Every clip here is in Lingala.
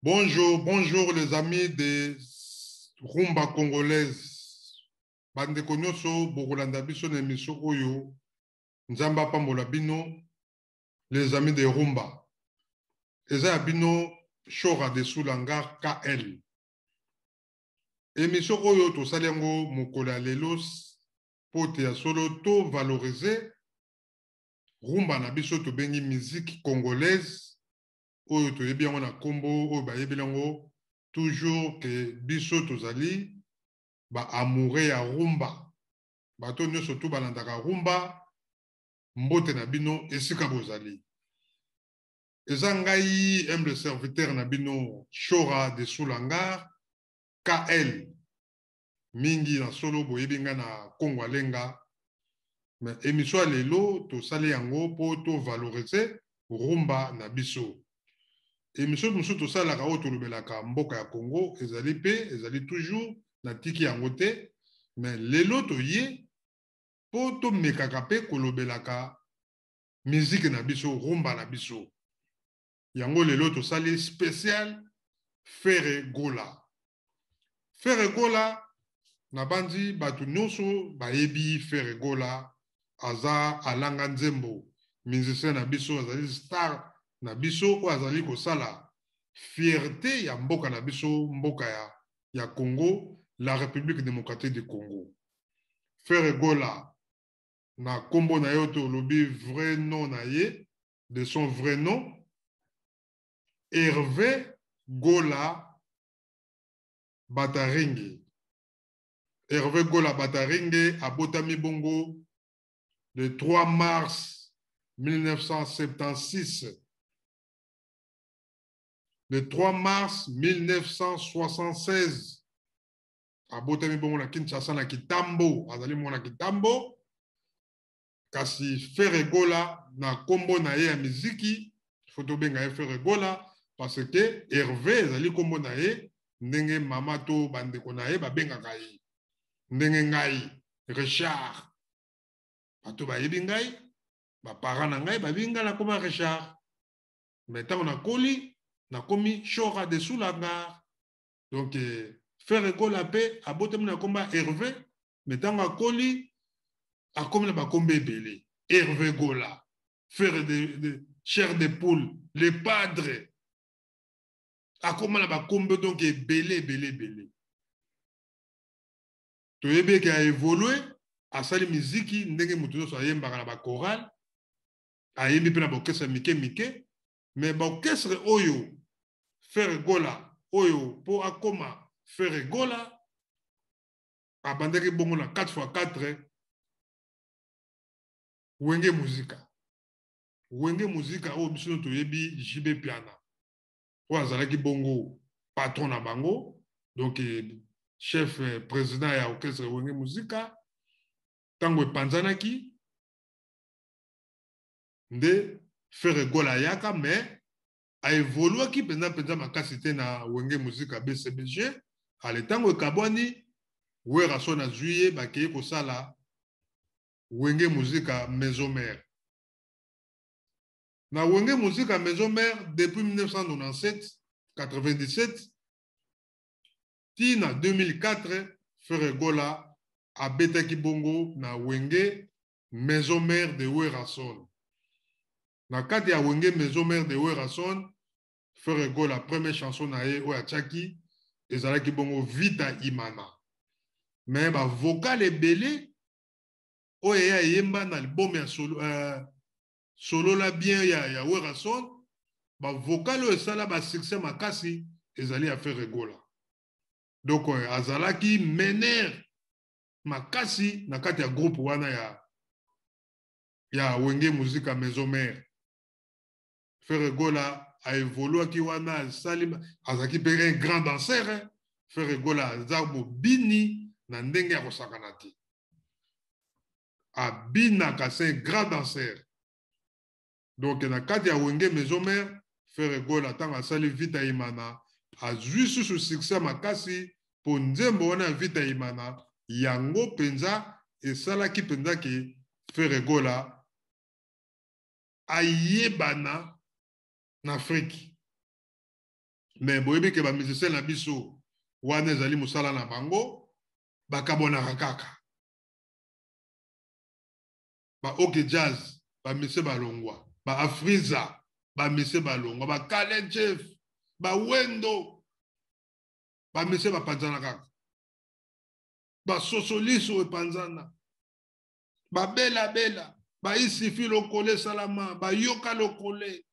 Bonjour, bonjour les amis de rumba congolaise. Bande konyoso bokolanda biso na émission oyo nzamba pambola bino les amis de rumba. Eza ya bino Chora de Sulanga KL. Émission oyo tosali yango mokolo ya lelo pote ya solo to valoriser rumba na biso tobengi musique congolaise. Oyo toyebi yango na kombo oyo bayebi yango toujours que biso tozali ba amoureux ya rumba bato nyonso tu balandaka rumba mbote na bino esika bozali eza ngai humble serviteur na bino Chora de Sulanga KL mingi na solo boyebi nga na Kongo alenga mais émission ya lelo tosali yango po to valoriser rumba na biso. Émission mosusu tosalaka oyo tolobelaka mboka ya Congo ezali toujours na tiki yango te mais lelo toye po tomekaka mpe kolobelaka musique na biso rumba na biso yango lelo tosali spécial Frère Gola. Frère Gola na bandi bato nyonso bayebi Frère Gola aza alanga nzembo musicien na biso azali star na biso oyo azali kosala fierté ya mboka na biso mboka ya Congo, la République démocratique du Congo. Frère Gola na kombo na yo tolobi vrai nom na ye de son vrai nom Hervé Gola Bataringi. Hervé Gola Bataringi abotami bongo le 3 mars 1976. Le 3 mars 1976, abotami bongo na Kinshasa na Kitambo, azali mwana Kitambo, kasi Frère Gola na kombo na ye ya miziki, foto benga ye Frère Gola, parce que Hervé azali kombo na ye, ndenge mama to bandeko na ye babengaka ye, ndenge ngai, Richard, bato bayebi ngai, baparent na ngai babi ngai na koma Richard, mais ntango na koli, na komi Chora de Sulanga. Donc, Frère Gola pe abotami na komba Hervé, mais ntango akoli, akomi na bakombe ebele. Hervé Gola, frère de chair de poule, le padre, akoma na bakombe donc ebele. Toyebi ki a évolué, asali miziki, ndenge mutu nyonso ayembaka na bachoral, ayembi pe na bokestre mike, mais bokestre oyo Frère Gola oyo po akoma Frère Gola abandaki bongo na 4x4 wenge muzika oyo biso toyebi JB Piana oyo azalaki bongo patron na bango, donc chef président ya orchestre wenge muzika. Tango epanzanaki nde Frère Gola yaka, mais a évolué qui penza makasi te na wenge muzika BCBG ale tango ekabwani wera so na juillet bakeye kosala wenge muzika maison mère. Na wenge muzika maison mère depuis 1997 ti na 2004 Frère Gola abetaki bongo na wenge maison mère de Werason. Na kati ya wenge maison mère de Werason, Frère Gola première chanson na ye oyo atiaki ezalaki bongo Vita Imana, mais ba vocal ebele oyo ya yemba na album ya solo la bien ya Werason, ba vocal oyo esala ba succès makasi ezali ya Frère Gola. Donc azalaki mener makasi na kati ya groupe wana ya wenge muzika maison mère. Frère Gola a évolué qui wana salim azaki pe un grand danseur. Frère Gola azabo bini na ndenge ya kosakana te, abinaka c'est un grand danseur. Donc na kati ya wenge maison mère Frère Gola tanga sali Vita Imana azwi susu succès makasi po nzembo wana Vita Imana yango penza esalaki penza ki Frère Gola ayebana na Afrique. mais boyebi ke ba musicien na biso wana ezali musala na bango bakabonaka kaka ba OK Jazz ba mise balongwa ba Afriza ba mise balongwa ba Kale Jeff ba Wendo ba mise bapanzana kaka ba Sosoliso epanzana ba Bela Bela ba Isifi Lokole Salama ba Yoka Lokole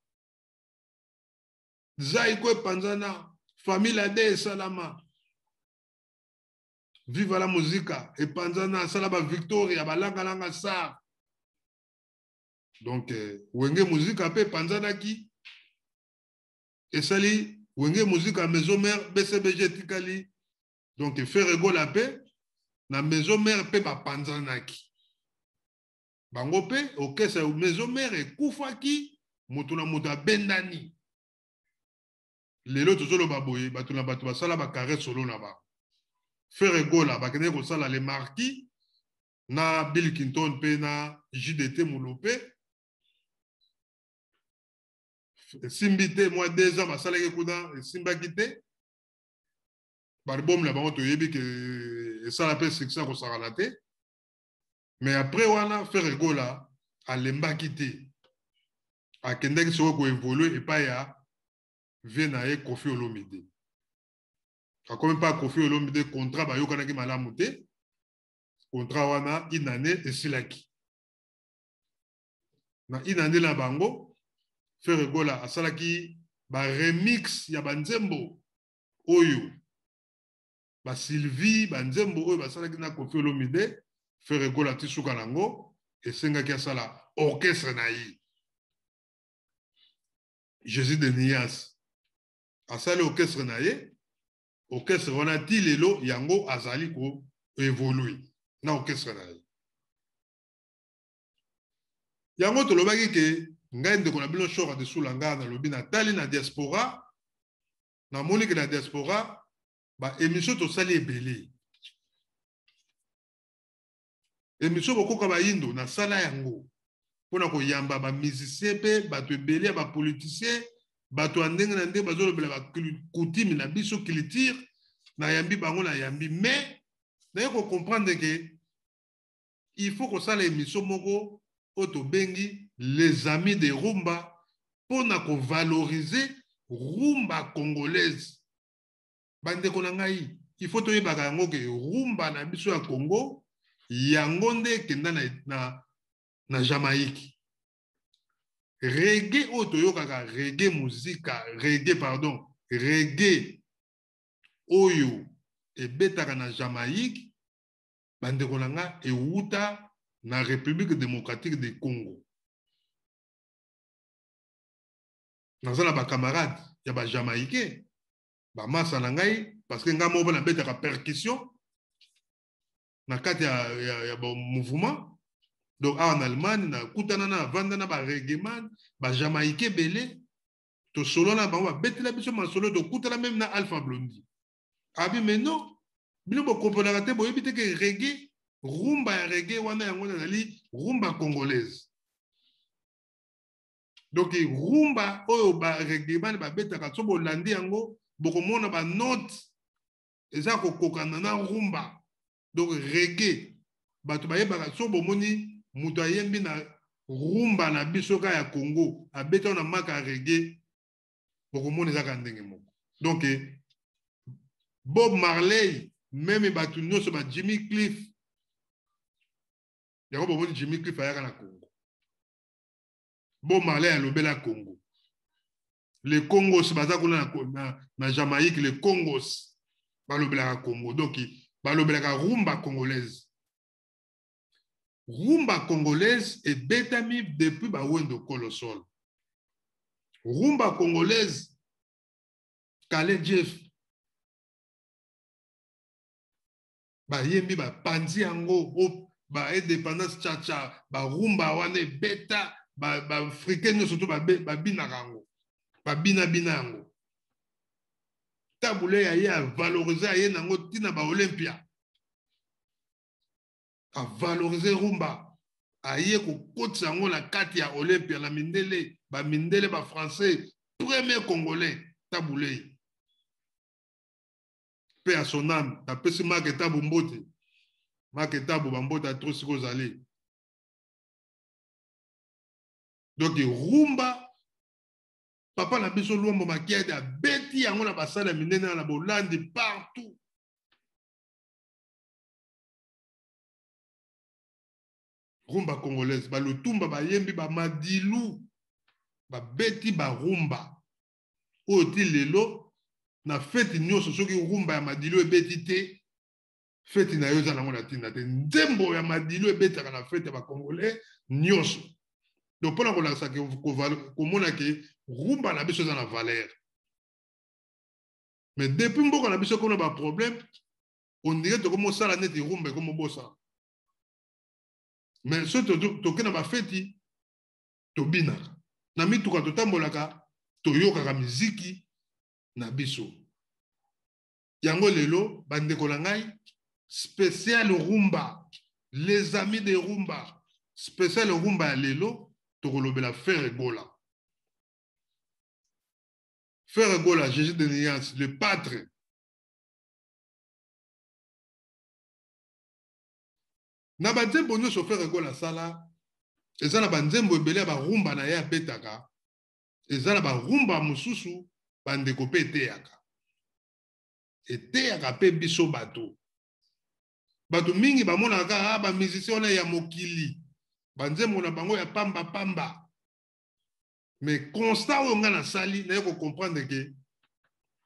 Zaiko epanzana Famille de Salama Viva la musica epanzana Salaba Victoria balanga langa sa. Donc wenge musica pe panzana ki esali wenge musica maison mère BCBG tikali. Donc faire gola pe na maison mère pe ba panzana ki bango pe okesa maison mère ekufa ki moto na moto bendani lelo tozolo baboye bato na bato basala ba carré solo na ba faire gola bakene ko sala le marquis na Bill Clinton pe na JDT Molope simbite moi 2 ans basala ke kuna simba kite barbom la bango to yebi ke sala pe succès ko sala te. Mais après wana faire gola alemba kite akendeki soko ko évoluer et pas ya vena e Kofi Olomide akomi pas Kofi Olomide contrat ba yokana ki malamu te contrat wana inane esilaki na inane la bango faire gola asalaki ba remix ya banzembo oyo ba Sylvie banzembo oyo basalaki na Kofi Olomide faire gola tisuka nango esengaki asala orchestre na ye Jésus de Nias asali orchestre na ye orchestre wana ti lelo yango azali ko évoluer na orchestre na ye yango tolobaki ke ngai ndeko na bino shora de sulanga na lobi na tali na diaspora na moni ke na diaspora ba émission tosali ebele émission bokoka ba yindo na sala yango pona ko yamba ba musicien pe bato ebele ba politicien bato andenge na ndenge bazolobela ba coutume na biso culture na yambi bango na yambi mais na ko comprendre que il faut que ça l'émission moko auto bengi les amis de rumba pona ko valoriser rumba congolaise bande ko na ngai il faut to yebaka yango ke rumba na biso ya Congo yango nde kenda na Jamaïque reggae oyo toyokaka reggae musika reggae pardon reggae oyo ebetaka na Jamaïque bandeko na nga euta na République démocratique du Congo nazala ba camarade ya ba Jamaïcain ba masa na ngai parce que nga moko na betaka percussion na kati ya bon mouvement. Donc en Allemagne na kutana na vanda na ba reggae man ba Jamaïcain belé to solo na ba betela biso ma solo to kutana même na Alpha Blondy abi mais non bino bo comprendre te bo yebite ke reggae rumba ya reggae wana yango nazali rumba congolaise. Donc rumba oyo ba reggae man ba betaka so bo landi yango boko mona ba note eza ko kokana na rumba. Donc reggae bato ba yebaka so bo moni muto ayembi na rumba na bisoka ya Congo abeta na maka reggae boko mona eza ka ndenge moko. Donc Bob Marley même bato nyonso ba Jimmy Cliff yango bo moni Jimmy Cliff ayaka na Congo. Bob Marley alobela Congo. Les Congos baza kuna na Jamaïque les Congos balobela Congo. Donc balobela rumba congolaise. Rumba congolaise est bétami depuis ba Wendo Colossol. Rumba congolaise Kale Jeff ba yembi ba panzi yango ba indépendance chacha ba rumba wane beta ba africain surtout ba bina rango ba bina yango tabule ya ye valoriser ye nango tina ba Olympia a valoriser rumba aye ko kotsa yango na kati ya Olympia na mindele ba français premier congolais tabule paix à son âme. T'as pesi Maketa Bumbote. Maketa Bumbote a trop siko zali. Donc, rumba, papa na biso luombo makiade a beti yango na basala minene na bolandi partout. Rumba congolaise, ba lutumba ba yembi ba madilu, ba beti ba rumba. Oti lelo na feti nyoso soki rumba ya madilu ebeti te, feti na yo za nango na tinda te. Nzembo ya madilu ebetaka na feti ya ba congolais nyoso. Donc pour la relation komona ke rumba na biso za na valeur. Mais depuis mboka na biso kona ba problème, on dirait to comme ça la net rumba comme bossa. Mais ce to na ba feti to bina. Na mituka to tambolaka to yoka miziki na biso. Yango lelo bandeko na ngai spécial rumba, les amis de rumba, spécial rumba ya lelo. Tokolobela Frère Gola. Frère Gola, Jésus de Niance, le pâtre. Na banzembo nyonso Frère Gola sala, eza na banzembo ebele ba rumba na ya betaka, eza na ba rumba mususu bandeko pe eteyaka. Eteyaka pe biso bato. Bato mingi bamonaka ba musicien ya mokili. Banzembo na bango ya pamba pamba. Mais constat oyo nga na sali na yeko comprendre que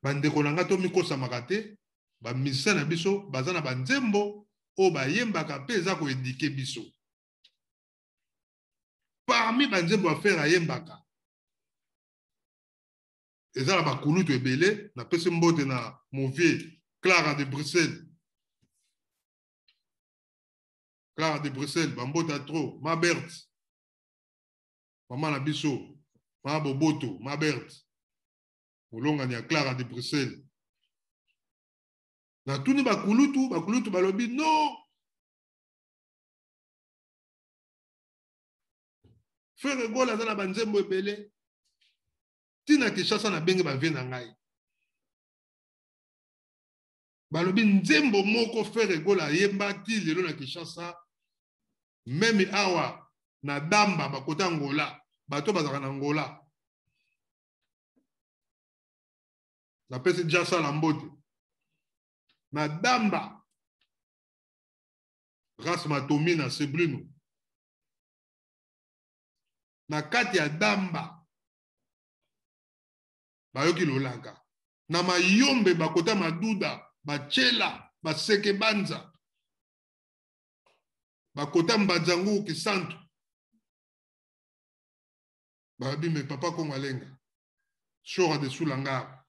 bandeko na nga to mikosa makate ba musicien na biso baza na banzembo o ba yembaka pe eza ko éduquer biso. Parmi banzembo a faire ayembaka. Eza la bakulutu ebele na pese mbote na movie Clara de Bruxelles. Clara de Bruxelles, bambota trop, ma Berthe. Maman na biso, ma Boboto, ma Berthe. Molonga ni a Clara de Bruxelles. Na tuni bakulutu balobi non. Frère Gola za na banzembo ebele. Tina Kishasa na benge ba vie na ngai. Balobi nzembo moko Frère Gola yemba ti lelo na Kishasa. Même awa na damba bakota Angola, bato bazaka na Angola. Na pesi jasa la mbote. Na damba race matomi na Seblino. Na kati ya damba bayoki lolaka. Na mayombe bakota maduda, bachela, baseke banza. Bakota mbadzangu kisantu. Babi me papa kongalenga. Shora de sulanga.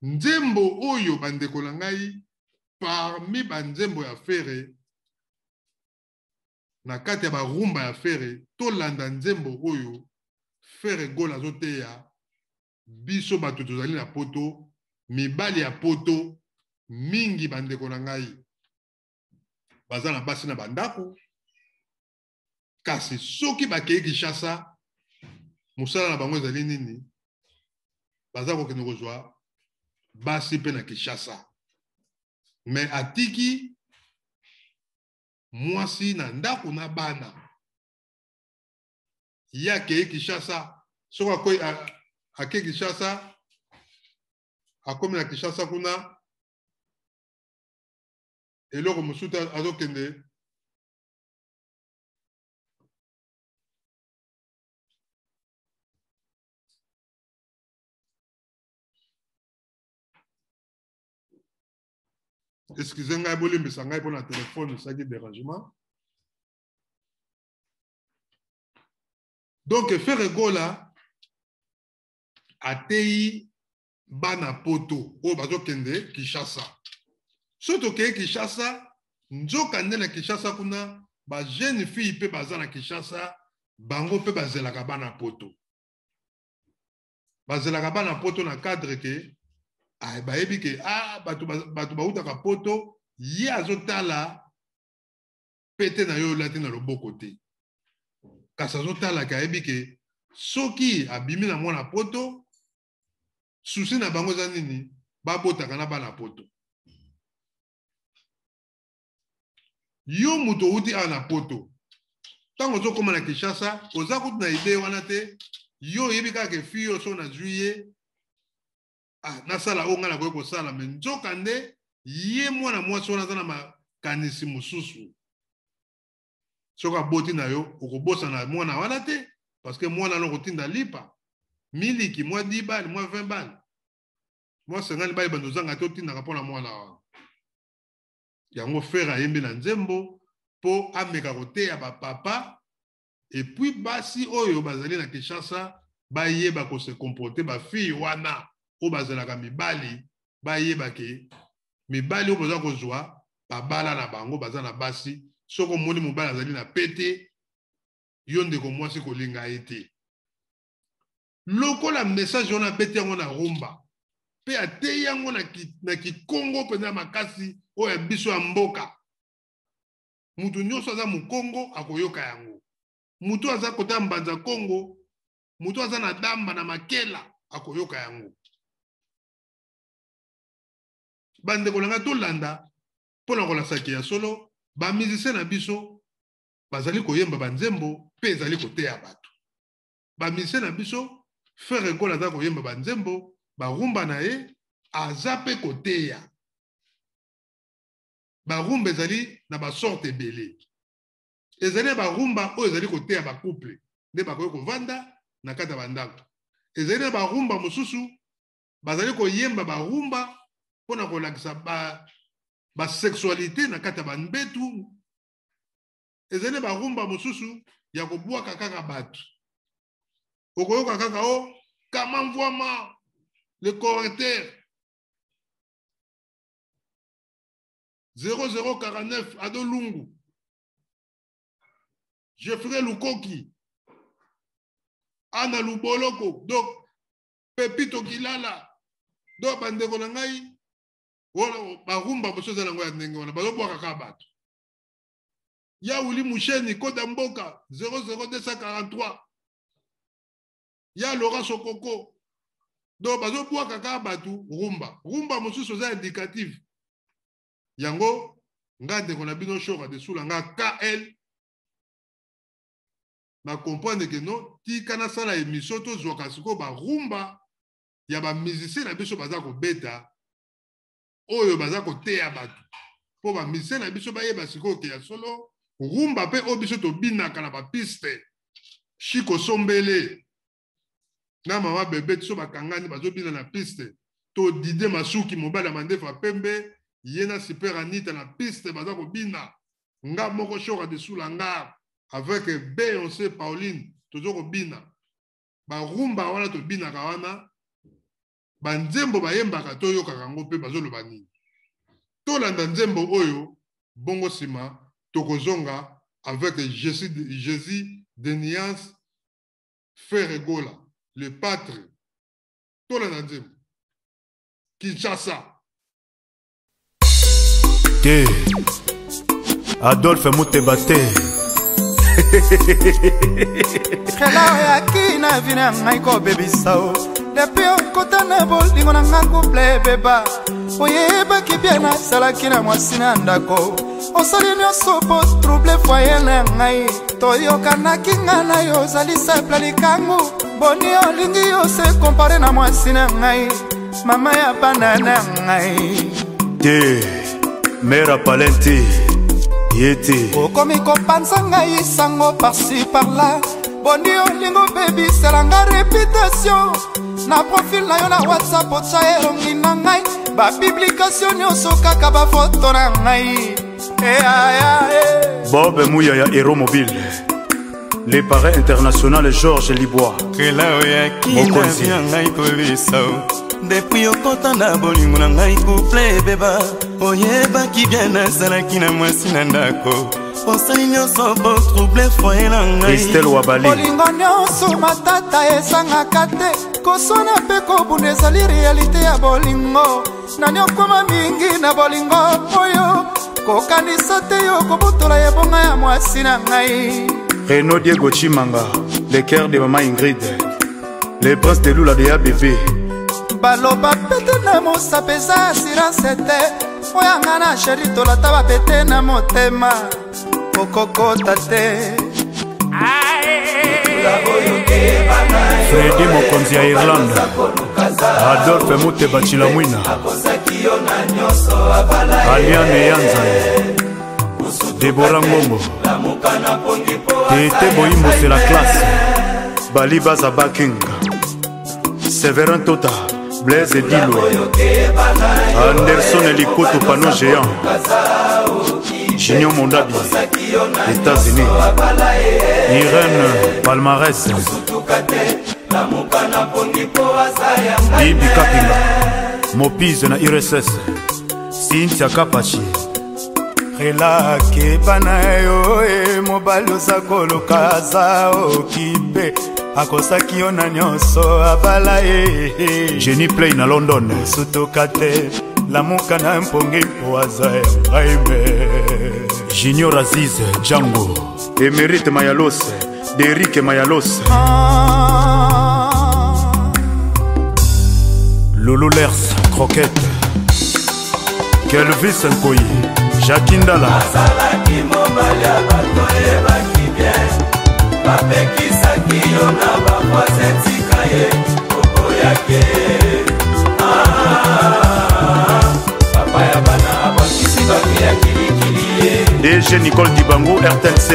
Nzembo oyo bandeko na ngai parmi banzembo ya fere na kati ya barumba ya fere tolanda nzembo oyo Frère Gola azoteya biso bato tozali na poto mibali ya poto mingi bandeko na ngai baza na basi na bandako kasi soki bakei Kinshasa mosala na bango ezali nini baza kokende kozwa basi pe na Kinshasa mais atiki mwasi na ndako na bana yake Kinshasa soki ake Kinshasa akomi na Kinshasa kuna eloko mosusu azokende excusez ngai bolimbisa ngai mpona telefone esaki dérangement. Donc Frère Gola atei bana poto oyo bazokende Kinshasa. So tokei Kinshasa nzoka nde na Kinshasa kuna ba jeune fille pe baza na Kinshasa bango pe bazelaka bana poto. Bazelaka bana poto na cadre ke bayebi ke bato bautaka poto ye azotala pete na yo lati na loboko te. Kasi azotala ke ayebi ke soki abimi na mwana poto souci na bango za nini babotaka na bana poto. Yo muto uti ana poto. Tango zo koma na Kinshasa, oza kutu na idée wana te, yo yebi kaka fiyo so na juillet, na sala onga na koyeko sala, mais nzoka nde ye mwana mwasi wana za na makanisi mususu. Soka boti na yo, okobosa na mwana wana te, parce que mwana no kotinda lipa. Miliki, mwa 10 balles, mwa 20 balles. Mwa 50 balles bandozanga te otinda kapona mwana wana. Yango fera yembe na nzembo, po ameka koteya ba papa, et puis basi oyo bazali na Kinshasa, bayeba ko se comporter ba fille wana, o bazalaka mibali, bayeba ke mibali o boza kozwa, babala na bango baza na basi, soko moni mobali azali na pete, yo ndeko mwasi kolinga ete. Lokola message on a bete yango na rumba, pe ate yango na kikongo pena makasi o ya biso ya mboka. Mutu nyonso aza mu Kongo akoyoka yango. Mutu aza kota mbanza Kongo, mutu aza na damba na makela akoyoka yango. Bande kolanga tolanda pona kolasaki ya solo, ba musicien na biso bazali koyemba banzembo pe ezali koteya bato. Ba musicien na biso Frère Gola aza koyemba banzembo, barumba na ye aza pe koteya. Barumba ezali na ba sorte belé. Ezali barumba oyo ezali koteya ba couple, nde bakoki kovanda na kata bandako. Ezali barumba mosusu bazali koyemba barumba pona kolakisa ba sexualité na kata banbetu. Ezali barumba mosusu ya kobwaka kaka bato. Okoyoka kaka o kama mvwama le correcteur 0049 Ado Lungu. Jeffrey Lukoki. Ana Luboloko. Donc, Pepito Kilala. Donc, bandeko na ngai. Wala, barumba bosoza na ngoya ndenge wana. Bazo bwaka kabato. Ya Uli Musheni, Koda Mboka. 00243. Ya Laurent Sokoko. Donc, bazo bwaka kabato. Rumba. Rumba mosusu za indicatif. Yango, ngande kona bino shoka de sous la nga KL. Na comprendre que non, ti kana sala émission to zoka siko ba rumba ya ba musicien na biso baza ko beta oyo baza ko teya batu. Po ba musicien na biso ba yeba siko ke ya solo rumba pe o biso to binaka na ba piste. Chiko Sombele. Na mama bébé so ba kangani bazo bina na piste. To Didé Masuki mobala mandefa pembe. Yena Super Anita na piste baza ko bina nga moko shoka de sous la nga avec Beyoncé Pauline tozo ko bina ba rumba wana to bina ka wana ba nzembo bayembaka to yoka kango pe bazoloba nini to landa nzembo oyo bongo sima tokozonga avec Jésus de Nias Frère Gola le pâtre to landa nzembo Kinshasa. Adolphe Moutebate Kela ya kina vina ngaiko baby sao depuis okota na bolingo na ngangu play beba oyeba kibiana sala kina mwasina ndako osali nyonso po trouble foyer na ngai toyoka na kinga na yo zali simple likangu boni olingi yo se compare na mwasina ngai mama ya banana ngai Mera Palenti Yeti okomi kopanza ngai sango par-ci par-là bondi olingo baby selanga réputation na profil na yo na WhatsApp otya elongi na ngai bapublication nyonso kaka bafoto na ngai Bob Mouya ya Hero Mobile les parrains internationaux Georges Libois Mokonzi ngai kobisa depuis okota na bolingo na ngai couple beba oyebaki bien nazalaki na mwasi na ndako osali nyonso po trouble foyer na ngai Christelle Wabali bolingo nyonso matata esangaka te koswana mpe kobunda ezali realite ya bolingo nani okoma mingi na bolingo oyo kokanisa te yo kobutola ebonga ya mwasi na ngai Renaud Diego Chimanga le cœur de maman Ingrid les princes de Lula de ABV baloba pete na mosape eza assurance te oyanga na sheri tolata bapete na motema okokota te. Fredi mokonzi ya Irlande, Adolphe Muteba Chilamwina, Aliane Yanzaye, Deborah Ngongo, Tete Boimbo c'est la classe, Baliba Zabaking, Séverin Tota, Blaise Dilo, Anderson Elikoto Pano Géant, Junior Mondabi, États-Unis, Irène Palmarès, Bibi Kapinga, Mopize na IRSS, Cynthia Kapachi. Relake banayo mobali oza koluka za okipe akosaki yo na nyonso abala ye. Jenny Play na London, sutoka te lamuka na mpongi mpo aza ya ngaime. Junior Aziz Django, Emerite Mayalos, Derrick Mayalos, Lolo Lers Croquette, Kelvis Nkoyi, Jacques Ndala, DG Nicole Dibango RTNC,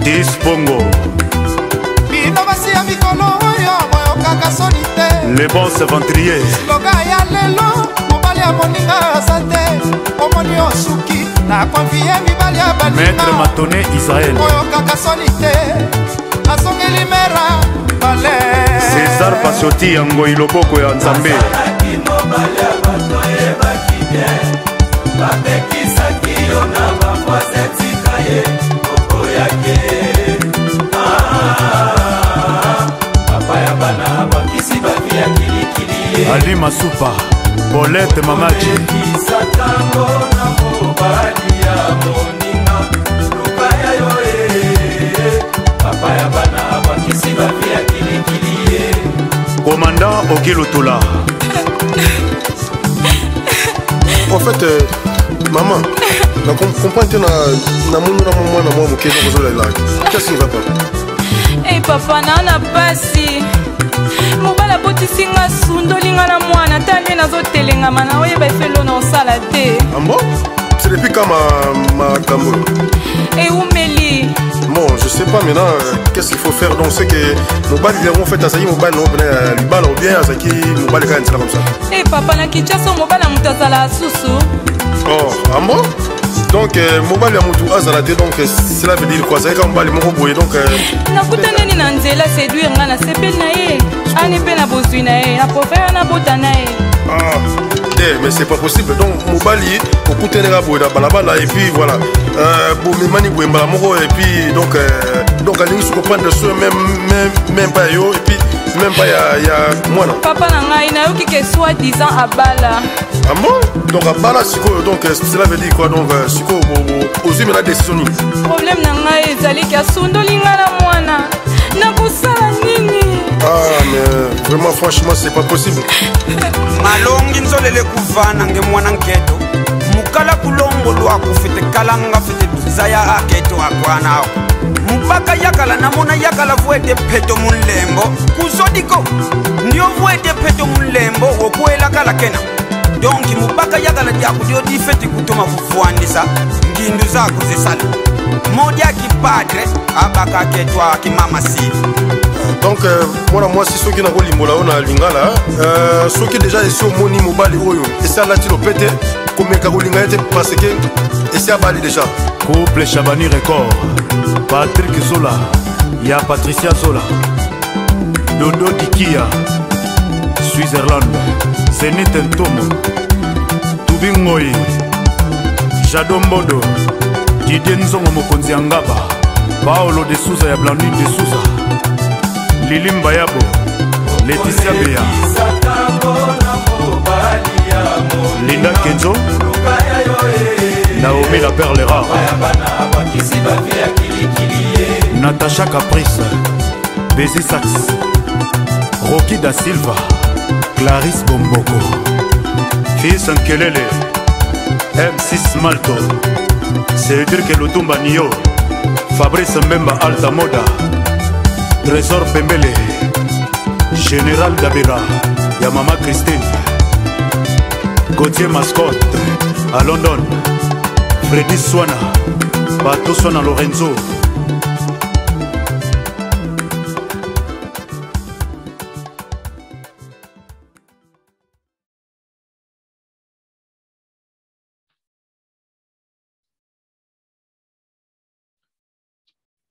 Dispongo, les bons ventriers, loga ya lelo mobali ya moninga asate omoni osuki na konfie mibali ya baninga. Maître Matoné Israël, oyo kaka soni te asongeli mera bale César Pasioti yango iloboko ya Nzambe, Ali Masupa, Paulette Mamaji, Commandant Okilutula. En fait, maman, la comprends que na mundu na mwana mwa mukelo kozola la. Qu'est-ce qui va pas? Eh papa na pasi. Mobala botisi nga sundoli nga na mwana tande nazotelenga mana oyeba efelo na osala te. Ambo? C'est depuis quand ma cambo? Et umeli. Bon, je sais pas maintenant qu'est-ce qu'il faut faire. Donc c'est que mobali ils ont fait asayi mobali no bena libala ou bien asaki mobali quand c'est comme ça. Eh papa na kichaso mobala mutazala susu. Oh, ambo? Donc mobali ya mutu azala te donc cela veut dire quoi? C'est quand mobali moko boye donc nakutana ni na nzela séduire nga na sepeli na ye. Ani pe na bozwi na ye, na profère na bota na ye. Ah, mais c'est pas possible. Donc mobali okutenera boye na balabala et puis voilà. Bon mani boye mbala moko et puis donc alingi se comprendre ce même pas yo et puis même pas ya mwana. Papa na ngai na yoki ke soi-disant abala. Ah bon? Donc abala siko donc cela veut dire quoi? Donc siko ozwi mena décision ni. Problème na ngai ezali ki asundoli nga na mwana. Nakosala nini? Ah mais vraiment franchement c'est pas possible. Malongi nzolele kuvana nge mwana nketo mukala kulongo lwako fete kalanga fete zaya aketo akwana mubaka yakala namona yakala vuete peto mulembo kuzodiko ndio vuete peto mulembo wokuela kala kena donc mubaka yakala diakudio di fete kutoma kufuandisa ngindu zako zesala moja kipadre abaka ketwa kimama si. Donc moi si ceux qui n'ont limbola on a lingala ceux qui déjà ici au moni mobali oyo et ça là tu le pété comme kagolinga était parce que et c'est abali déjà Couple Chabani Record, Patrick Zola, ya Patricia Zola, Dodo Dikia, Switzerland, Zenith Ntomo, Tubingoyi, Jadombodo, Didier Nzongo Mokonzi Angaba, Paolo de Souza ya Blandine de Souza, Lilim Bayabo, Laetitia Bea, Linda Kenzo, Naomi la perle rare, Natacha Caprice, Bézi Sax, Rocky da Silva, Clarisse Bomboko, Fils Nkelele, M6 Malto, Cédric Lutumba Nio, Fabrice Mbemba Alta Moda, Trésor Pembele, Général Dabira, Yamama Christine, Gauthier Mascotte, à London, Freddy Swana, Bato Swana Lorenzo.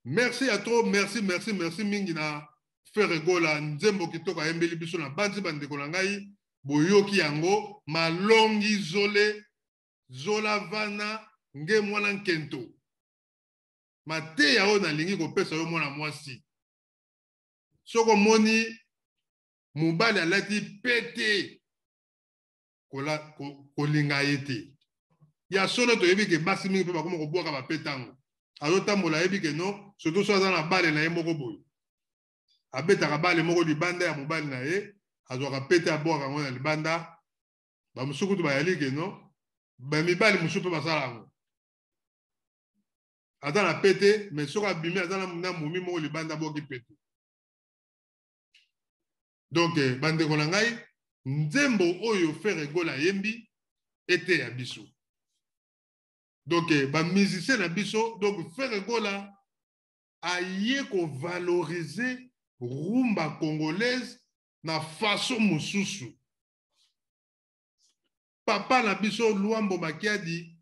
Merci à toi, merci Mingina. Ferregola, Nzembo Kitoka, Embeli Bisona, Banzi Bandekolangai, Boyoki Yango, Malongi Zole, Zola Vana, Nge Mwana Nkento. Mate Yao na lingi ko pesa yo mwana mwasi. Soko moni, Mubali alati pete, kolinga yete. Ya solo to yebi ke basi mingi pe bakoma ko boka ba petango. Azotambola yebi ke no, surtout so azana bale na ye moko boyo. Abetaka bale moko libanda ya mobali na ye, azwaka pete aboka ngo na libanda, ba musuku to bayali ke no, ba mibali musuku basala ngo. Azana pete, mais soka bimi azana na mumi moko libanda boki pete. Donc bande ko ngai, Nzembo oyo Ferregola yembi ete ya biso. Donc ba musicien na biso, donc Ferregola aye ko valoriser rumba congolaise na façon mususu. Papa na biso Luambo Makiadi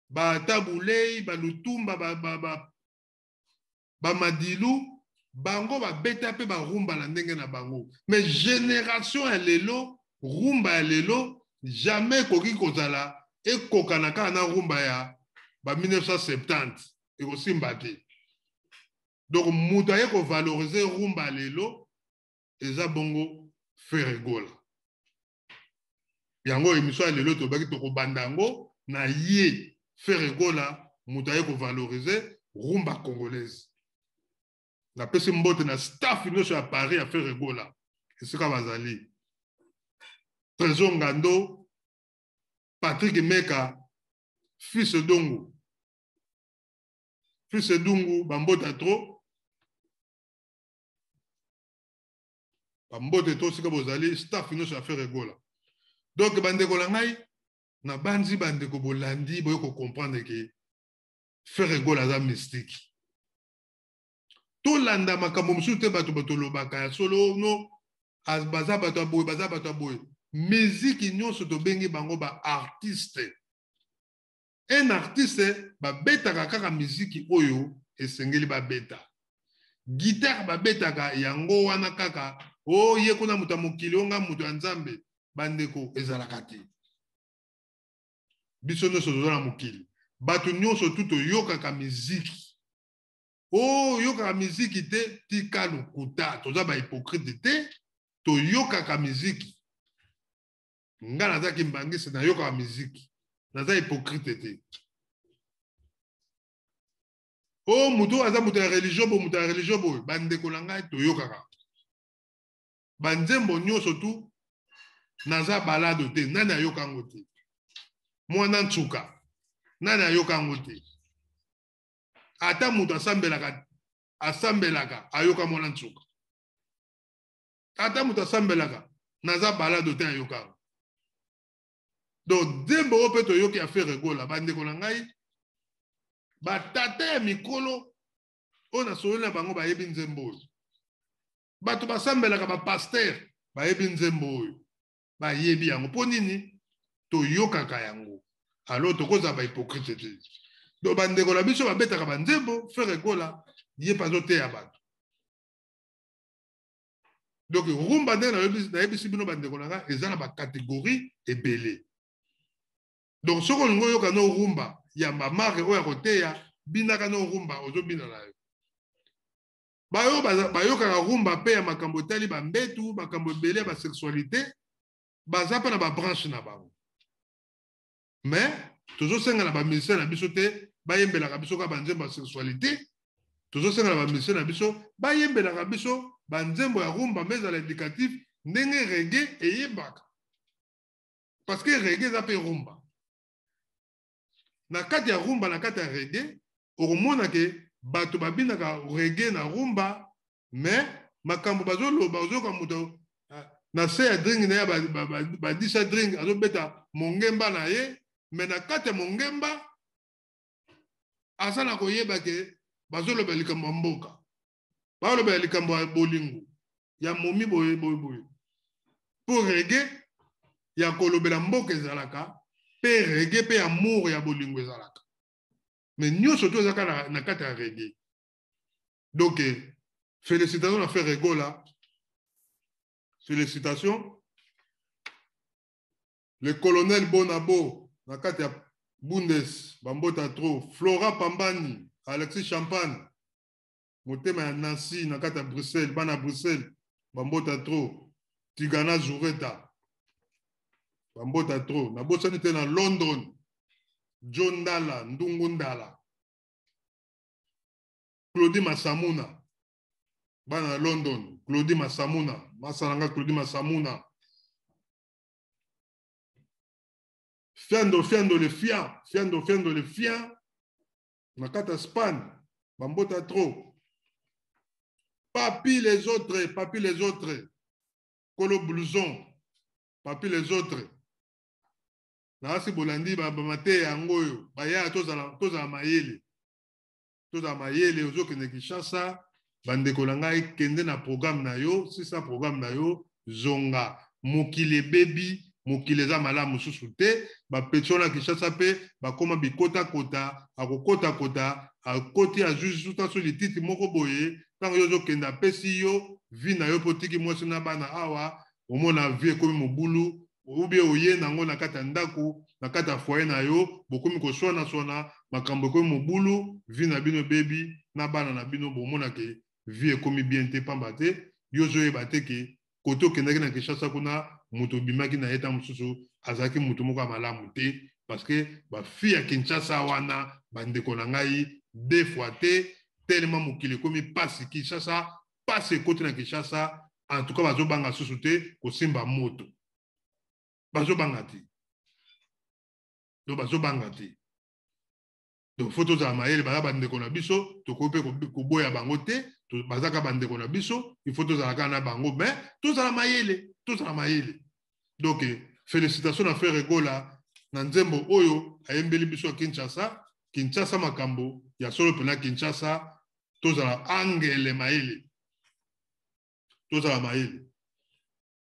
ba tabulei ba lutumba ba madilu bango ba beta pe ba rumba la ndenge na bango. Mais génération ya lelo rumba ya lelo jamais koki kozala e kokanaka na rumba ya ba 1970 e ko simbate. Donc, moutaye ko valoriser rumba lelo, eza bongo Ferregola. Yango émission lelo to baki to ko bandango na ye Ferregola, moutaye ko valoriser rumba congolaise. Na pesi mbote na staff inoso à Paris à Ferregola. Esika bazali. Trésor Ngando, Patrick Meka, fils Dongo. Fils Dungu, bambota trop. Bambote to sika bozali staff ino sa Ferregola. Donc bandeko la ngai na banzi bandeko bolandi boyo ko comprendre que Ferregola za mystique. To landa makambo musu te bato lobaka ya solo no as baza bato boy. Musique nyonso to bengi bango ba artiste. Un artiste ba beta kaka musique oyo esengeli ba beta. Guitare ba beta ka yango wana kaka o ye kuna muta mokili onga mutu ya Nzambe bandeko ezalaka te. Biso nyonso tozala mokili. Bato nyonso tuto yokaka miziki. O yokaka miziki te tika lokuta. Toza ba hypocrite te to yokaka miziki. Nga naza kimbangisi na yokaka miziki. Naza hypocrite te. O mutu aza mutu ya religion bo bandeko na ngai to yokaka. Banzembo nyonso tu naza balado te nani ayoka ngo te. Mwana ntsuka nani ayoka ngo te. Ata mutu asambelaka ayoka mwana ntsuka. Ata mutu asambelaka naza balado te ayoka. Donc Nzembo ope to yoki a Ferregola bandeko na ngai batata ya mikolo ona solo na bango bayebi Nzembo. Bato basambelaka ba pasteur bayebi Nzembo oyo bayebi yango po nini to yokaka yango alors tokoza ba hypocrite te. Do bandeko la biso babetaka ba Nzembo Ferregola ye pazo te ya bato. Donc rumba ndenge na yebisi bino bandeko na nga eza na ba catégorie ebele. Donc soko lingo yoka no rumba ya mamare oyo koteya binaka no rumba ozo bina na yo. Bayoka rumba pe ya makambo tali ba mbetu makambo ebele ba sexualité baza pa na ba branche na bango. Mais tozosenga na bamisien na biso te bayembelaka biso ka banzembo ya sexualité tozosenga na bamisien na biso bayembelaka biso banzembo ya rumba mais ezala éducatif ndenge reggae eyembaka parce que reggae eza mpe rumba na kati ya rumba na kati ya reggae okomona ke bato babinaka reggae na rumba mais makambo bazoloba ozoka moto na se ya drink na ye badisa drink azobeta mongemba na ye mais na kati ya mongemba aza na koyeba ke bazoloba likambo ya mboka bazoloba likambo ya bolingo ya momi boye po reggae ya kolobela mboka ezalaka pe reggae pe amour ya bolingo ezalaka mais nyonso to ezaka na kati ya reggae donc félicitations à faire Regola. Félicitations. Le colonel Bonabo, Nakatia Bundes, Bambota Tro, Flora Pambani, Alexis Champagne, Motema Nancy, Nakata Bruxelles, Bana Bruxelles, Bambota Tro, Tigana Zoureta, Bambota Tro, Nabosan était dans London, John Dala, Ndungundala, Claudie Massamuna. Bana London, Claudie Massamuna, Masalanga Claudie Massamuna. Fiando le fian. Nakata Espagne, Bambota trop. Papi les autres. Colo blouson, papi les autres. Nasi Bolandi, Babamate, Angoyo, Baya, Toza Mayele. Toza Mayele, Ozo Kinekishasa. Bandeko na ngai kende na programme na yo, si sa programme na yo, zonga, mokile baby, mokile za mala mususu te, ba petona kishasa pe, ba koma bikota kota, akokota kota, akoti a juju ta so lititi moko boye, tango yo zo kenda pesi yo, vi na yo potiki mwasi na bana awa, omona vie komi mobulu, ubie oye nango na kata ndako, na kata foye na yo, bokomi ko sona, makambo komi mobulu, vi na bino baby, na bana na bino bomona ke vie komi bien te pamba te yozo e bateke koto kendaki na Kinshasa kuna muto bimaki na eta mususu azaki muto moko malamu te parce que ba fille ya Kinshasa wana bandeko na ngai deux fois te tellement mokili komi pasi Kinshasa pasi kote na Kinshasa en tout cas bazo banga susu te kosimba moto bazo banga te donc photos za mayele bala bandeko na biso to kope ko boya bango te to bazaka bandeko na biso il faut tous ala na bango mais tous ala mayele donc félicitations à faire Regola na nzembo oyo ayembeli biso Kinshasa makambo ya solo pena Kinshasa tous ala angele mayele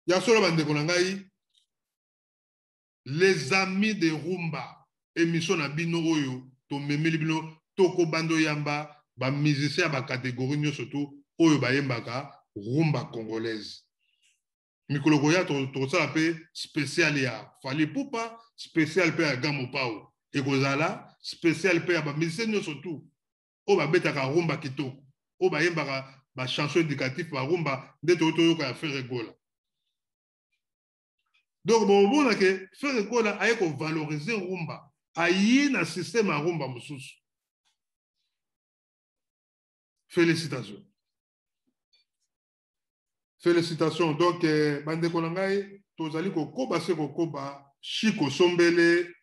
ya solo bandeko na ngai les amis de rumba émission na bino oyo to memeli bino toko bando yamba ba musicien ba catégorie nyo surtout oyo ba yembaka rumba congolaise mikolo koya to sala pe spécial ya Fally Ipupa spécial pe ya Gamo Pao e kozala spécial pe ya ba musicien nyo surtout o ba betaka rumba kitoko o ba yembaka ba chanson éducative ba rumba ndeto to yoka ya faire Regola donc bon na ke faire Regola aye ko valoriser rumba ayi na système à rumba mususu. Félicitations. Donc bande konangai tozali kokoba se kokoba Chiko Sombele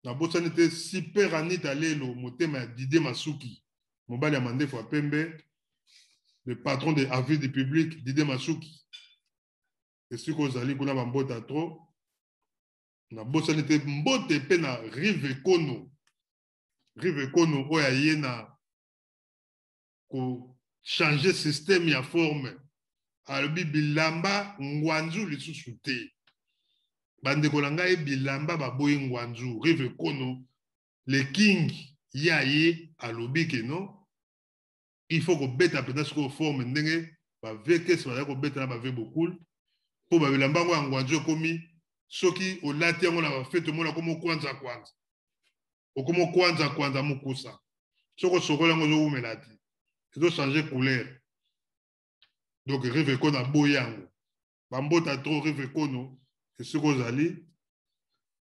na bosanite super anita lelo motema Didier Masuki mobali ya Mandefo ya Pembe le patron de avis du public Didier Masuki et si kozali kuna bambota trop na bosanite mbote pe na Rive Kono oya yena ko changer système ya forme alobi bilamba ngwanzu lisusu te bandeko na ngai bilamba baboyi ngwanzu Rive Kono le king yaye alobi ke no il faut ko beta peut-être ko forme ndenge ba veke se ba ko beta na ba ve beaucoup po ba bilamba ngo ngwanzu komi soki olati yango na ba fete mona komo kwanza okomo kwanza mukusa soko sokola ngo zo umelati il doit changer couleur. Donc, Rive Kono a boyango. Bambota trop Rive Kono, et ce qu'on a dit,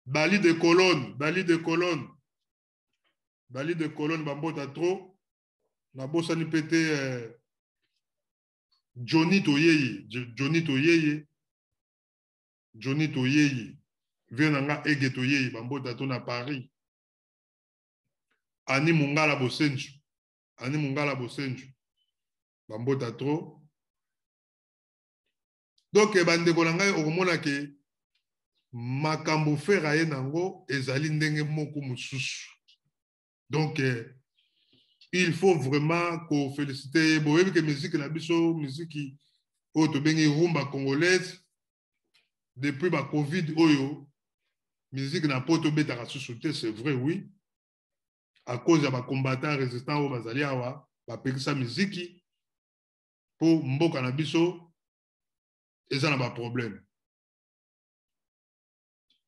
Bali de colonne, Bali de colonne. Bali de colonne, bambota trop. Na bossa ni pété Johnny Toyeye. Johnny Toyeye. Johnny Toyeye. Venanga Ege Toyeye, bambota trop na Paris. Ani Mungala Bosenju. Ani Mungala Bosenju. Bambota trop. Donc, bande kolanga okomona ke makambo fera ye nango ezali ndenge moko mususu. Donc, il faut vraiment qu'on félicite. Bon, que musique na biso, musique oto bengi rumba congolaise depuis ba Covid oyo, musique na poto beta sous-sauté, c'est vrai, oui. À cause de ba combattants résistants au bazali awa, ba pekisa musique pour mboka na biso eza na ba problème.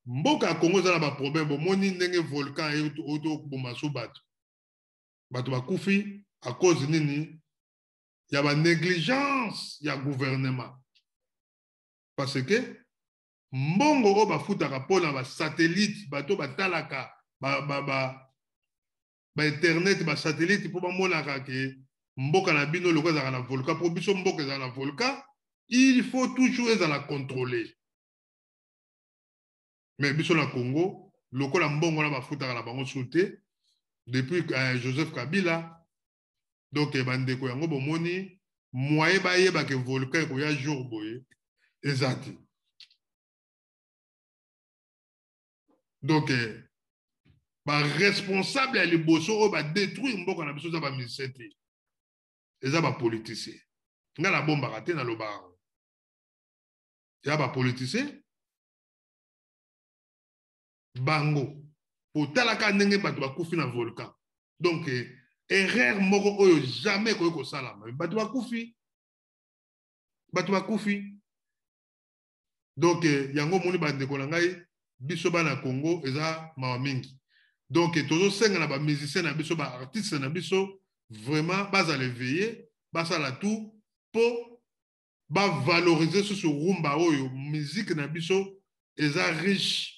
Mboka Congo eza na ba problème, bo moni ndenge volcan e oto kuboma so bato. Bato bakufi à cause nini ya ba négligence ya gouvernement. Parce que mbongo o bafutaka pona ba satellite bato batalaka ba internet ba satellite po bamonaka ke mboka na bino loko ezaka na volcan, po biso mboka ezaka na volcan, il faut toujours ezala contrôler. Mais biso na Congo loko la mbongo na bafutaka na bango souté depuis Joseph Kabila. Donc bandeko yango bomoni moye bayeba ke volcan ko ya jour boye ezati. Donc ba responsable ya liboso o ba détruire mboka na biso za ba misete. Eza ba politicien. Nga la bomba raté na loba. Ya ba politicien bango potalaka ndenge bato bakufi na volcan. Donc erreur moko oyo jamais koyo ko salama. Bato bakufi donc yango moni bandeko na ngai biso bana Congo eza mawa mingi. Donc tozo senga na ba musicien na biso ba artiste na biso vraiment baza leveiller basala tout pour ba valoriser ce rumba oyo musique na biso eza riche.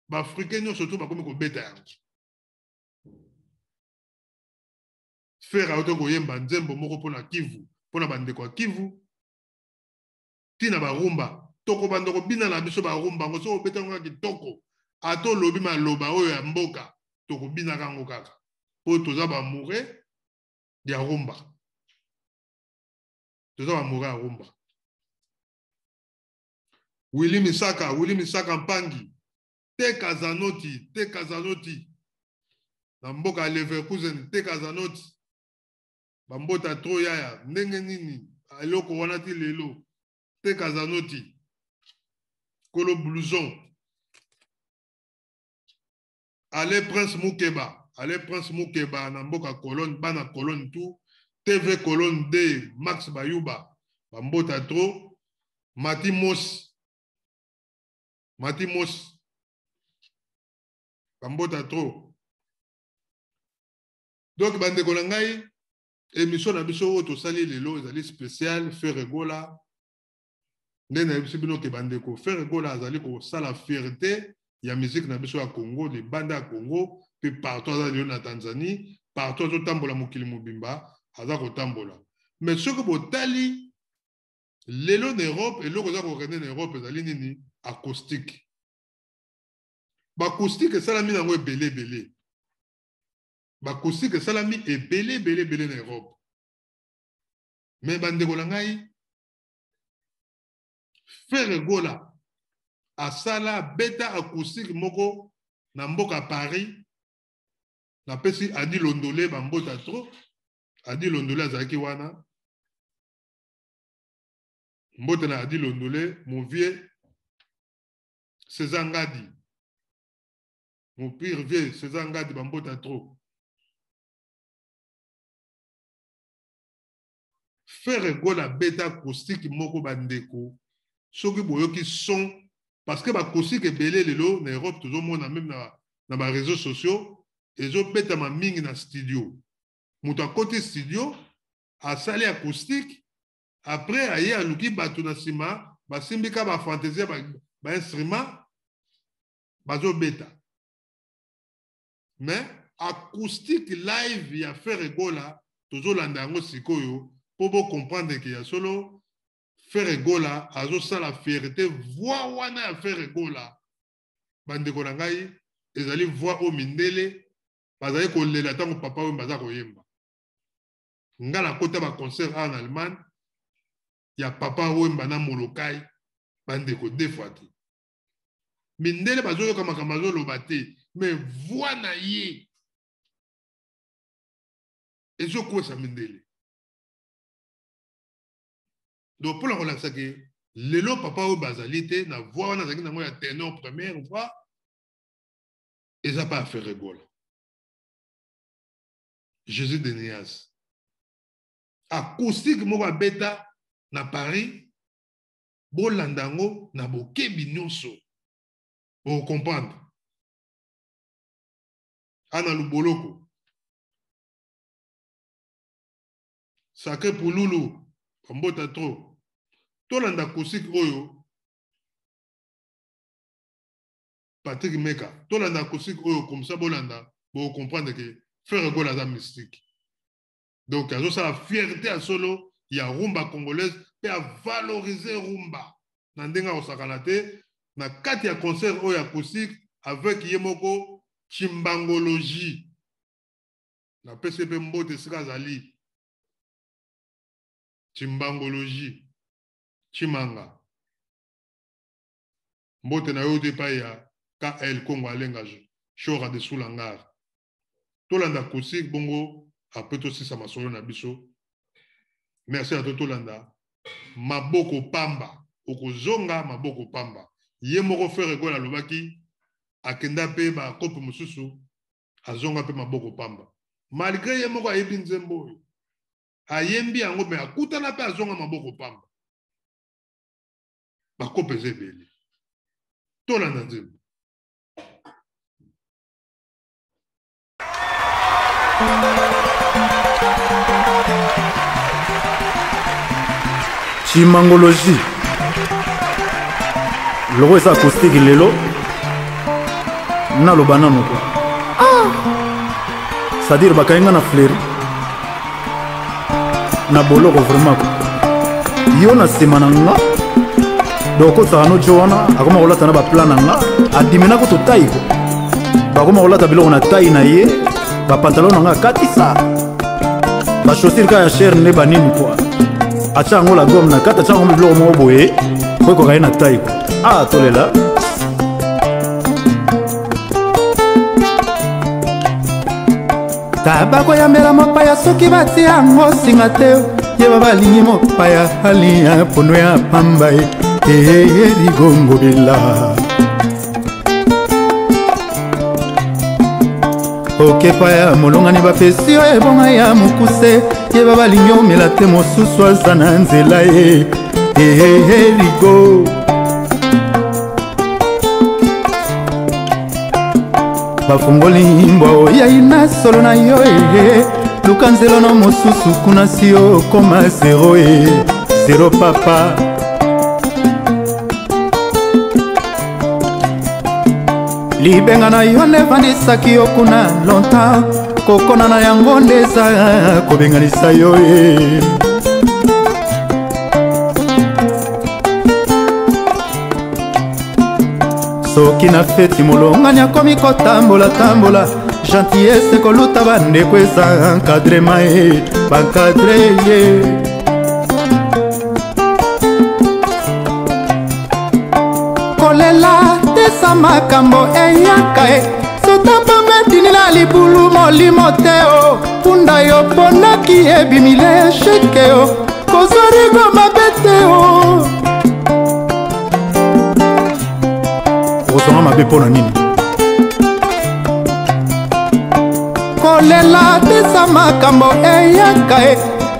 Ba africain surtout ba komi ko beta. Faire auto ko yemba nzembo moko pona Kivu, pona bandeko Kivu. Tina ba rumba, toko bandoko bina na biso ba rumba ngo so beta ngo kitoko. Ato lobi ma loba oyo ya mboka, toko bina kango kaka. Po toza ba moure ya rumba. Toza ba moure ya rumba. Willy Misaka Mpangi. Te Kazanoti. Na mboka Leverkusen, te Kazanoti. Bambota tro yaya, ndenge nini, eloko wana ti lelo. Te Kazanoti. Kolo blouson. Ale Prince Mukeba, na mboka Colonne, bana Colonne tout. TV Colonne D, Max Bayuba. Bambota tro. Matimos. Bambota trop. Donc bandeko na ngai émission na biso to sali lelo ezali spécial Ferregola. Nena biso bino ke bandeko Ferregola azali ko sala fierté ya musique na biso ya Congo, les banda ya Congo, pe partout azali na Tanzanie, partout to tambola mokili mobimba, aza ko tambola. Mais ce que botali lelo en Europe et loko za ko rene en Europe ezali nini acoustique. Bakoustique salami nango ebele. Bakoustique salami ebele na Europe. Mais bandeko na ngai Ferregola asala beta acoustique moko na mboka Paris. Na pesi Adi Londolé bambota trop. Adi Londolé azaki wana. Mbote na Adi Londolé mon vieux César Ngadi. Mon pire vieux, César Ngadi bambota trop. Ferregola beta acoustique moko bandeko. Soki boyoki son parce que ba acoustique ebele lelo na Europe toujours mona même na ba réseaux sociaux ezo beta ma mingi na studio. Muta côté studio a sali acoustique après aye aluki bato na sima ba simbika ba fantaisie ba instrument bazo beta. Mais acoustique live ya Ferregola tozolanda yango sikoyo po bo comprendre que ya solo Ferregola azo sala fierté voix wana ya Ferregola bandeko na ngai ezali voix o mindele bazali kolela tango papa we baza koyemba ngala kota ba concert en Allemagne ya papa wemba na molokai bandeko defati mindele bazoyoka makambo azoloba te mais voix na ye ezokwesa mindele. Donc pour la relation que lelo papa ou bazalité na voix wana zaki nango ya ténor première voix et ça pas faire rigolo. Jésus de Nias acoustique moko beta na Paris bolandango na bokebi nyonso pour comprendre ana luboloko sacré pour Loulou mbota trop tolanda acoustique oyo Patrick Meka tolanda acoustique oyo comme ça bolanda pour comprendre que faire rigolo la mystique. Donc azo ça la fierté à solo ya rumba congolaise pe à valoriser rumba na ndenga osakana te na kati ya concert oyo acoustique avec yemoko chimbangologie na PCP mbote sikazali chimbangologie chimanga mbote na yo te pa ya KL Congo alenga chora de Soulangar tolanda acoustique bongo après tout ça masolo na biso. Merci à Tolanda maboko pamba okozonga maboko pamba ye moko faire gola lobaki akenda pe ba kope mususu azonga pe maboko pamba malgré ye moko ayebi nzembo ayembi yango me akutana pe azonga maboko pamba ba kope zebeli Tolanda nzembo. Chimangologie loko eza acoustique lelo naloba nano kwa c'est-à-dire bakayenga na fleri na boloko vraiment yo na nsima na nga donc okotaka no jo wana akoma kolata na baplan na nga adimena ko totai ko bakoma kolata biloko na tai na ye bapantalon na nga akatisa bachaussure ka ya chere nde banini kwa acha yango la gomme na kati acha yango biloko moko boye po ekoka ye na tai ko tolela tabako yambela mopaya soki batia yango singa te yeba balingi mopaya alia pono ya pamba erigongobela okepaya molongani bapesi yo ebonga ya mokuse yeba balingi omela te mosusu aza na nzela ye erigo bafungoli mbwa oyai na solo na yo luka nzelo na mosusu kuna si okoma zero zero papa libenga na yo nde evandisaki yo kuna longtemps kokona na yango nde eza kobenganisa yo soki na feti molongani akomi kotambola gentillesse koluta bandeko eza encadrema bankadre ye kolela tesa makambo eyaka sotapambe tinila libulu molimo te punda yo ponaki ebimile esheke kozorigo mabe te ozonga mabe mpo na nini kolela tesa makambo eyaka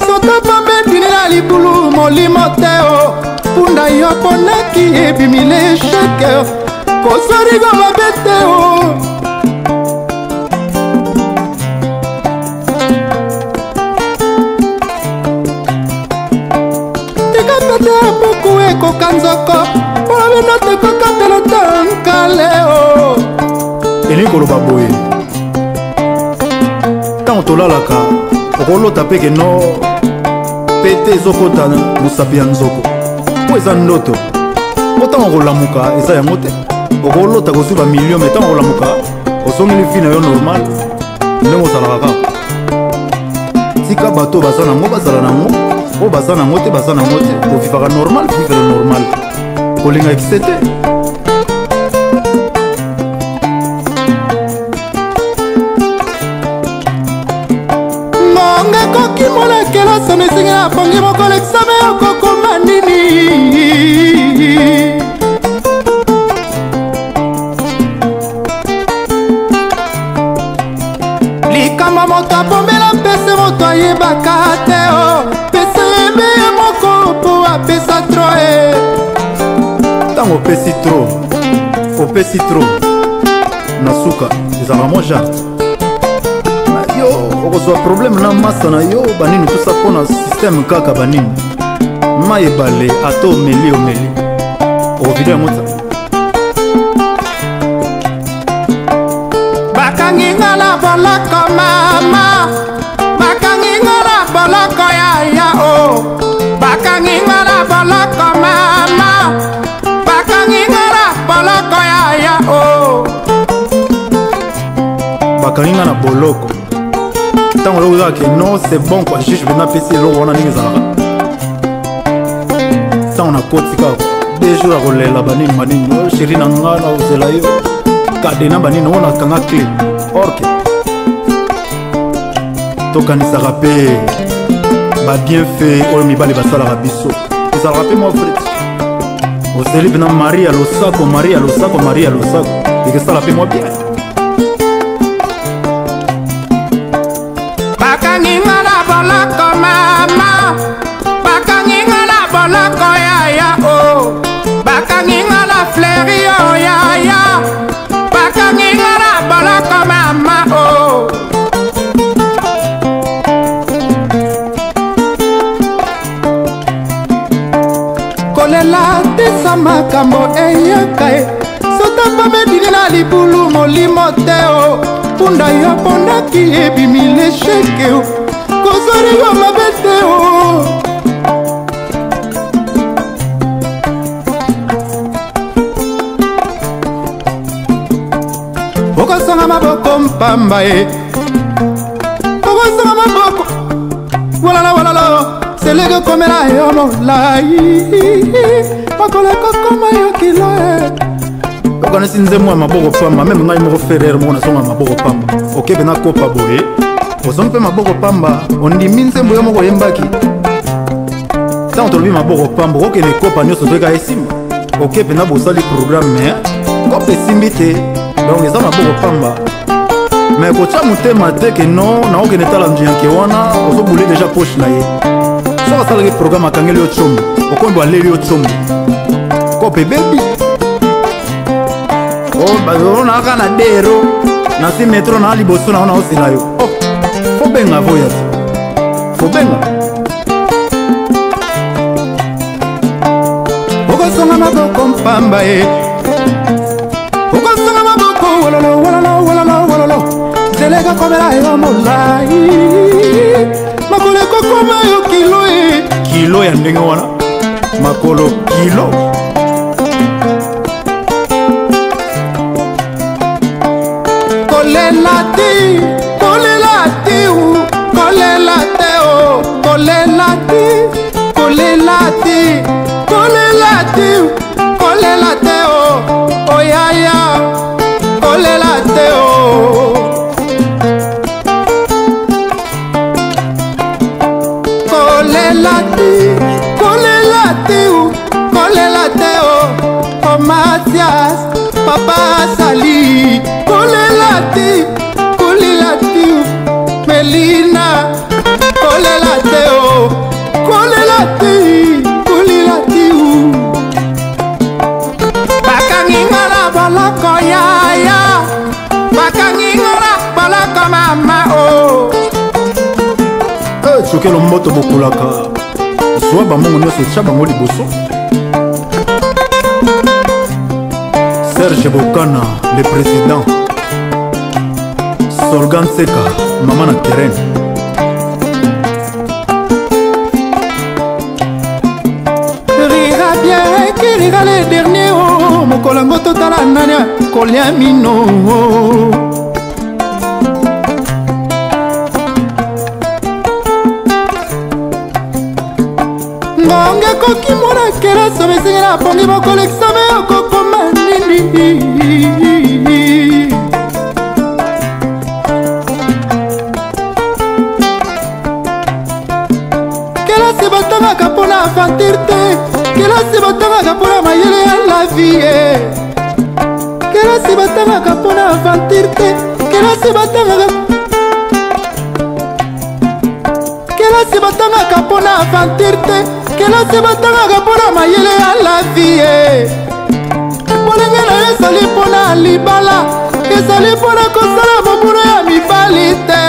sotapambe tinila libulu molimo te punda yo ponaki ebimile esheke kozorigo mabe te tika pete buku ekoka nzoko bino tekokatela tankaleo elingi koloba boye ntango tolalaka okolota mpe keno pete ezokota mosapi ya nzoko po eza ndoto po ntango okolamuka eza yango te okolota kozwi bamilio me ntango okolamuka osongeli vi na yo normal ndenge osalaka kaka tika bato baza nango bazala nango oyo baza nango te baza nango te kovivaka normal vivre normal kolinga ekise te ngonga ekoki molekela sono esengi na pongi mokolo ekisame okokoma nini likambo moto apombela mpese moto ayebaka te o pese yebe ye moko po apesa tro e ntango opesi tro na suka ezalaka mo jarte yo okozwa probleme na masa na yo banini tosa mpo na systeme kaka banini mai ebale ata omeli okovide yango ta bakanginga na boloko mama bakanginga na boloko yaya o bakanginga na boloko mama bakanginga na boloko yaya o bakanginga na boloko ntango eloko ezaka ke non c'est bon quoi juge mpena apesi eloko wana ndenge ezalaka ntango nakoti kaka 2 jours akolela banini sheri na nga na ozela yo kadena banini oyo nakanga clé orke tokanisaka mpe babienfait oyo mibali basalaka biso ezalaka mpe mwa vrai ozeli mpena mari ya losako ekesala mpe mwa bien bakanginga na boloko mama bakanginga na boloko yaya o bakanginga na fleri o yaya bakanginga na boloko mama o kolela tesa makambo eyaka e sota pamedini na libulu molimo te o punda yo pondaki ebimi lesheke o kozori yo mabe te o okosonga maboko mpamba e okosonga maboko walala seleke komela yo molai makolo ekokoma yo kilo e okanisi nzembo ya maboko pamba meme ngai moko ferere moko nasonga maboko pamba okebe nakopa boye ozongi mpe maboko pamba ondimi nzembo yo moko oyembaki ntango tolobi maboko pamba okokende kopa nyonso toyeka esimba oke mpenza bosali programme me kopa esimbi te donc eza maboko pamba me kotya motema te ke no naokende tala njiyanke wana ozobule deja poche na ye soki asalaki programme akangeli yo tsombo okombi aleli yo tsombo kopa ebebi bazolona kaka na dero nasi metro na liboso na wana osila yo fo benga voya te fo benga okosonga maboko mpamba e okosonga maboko wololo zeleka komela yo molai makolo ekokoma yo kilo e kilo ya ndenge wana makolo kilo kolela te o oyaya kolela te o kolela te o Mathias papa sali kolela te Melina kolela te o kolela te bakanginga na boloko yaya bakanginga na boloko mama o sokelo mboto bokulaka zwa bamongo nyonso etya bango liboso Serge Bokana, le président. Solgan Seka, maman na terrain. Rira bien, qui rira les derniers. Oh, mon colango total anania, colia mino. Ngonga koki mwana kera sobe singera pongi bokole exame okokoma nini. Kelasi batangaka mpona aventure te, kelasi batangaka mpona mayele ya la vie. Kelasi batangaka mpona aventure te, kelasi batangaka mpona aventure te, kelasi batangaka mpona mayele ya la vie. Molenge na yo ezali mpona libala, ezali mpona kosala bobulo ya mibali te.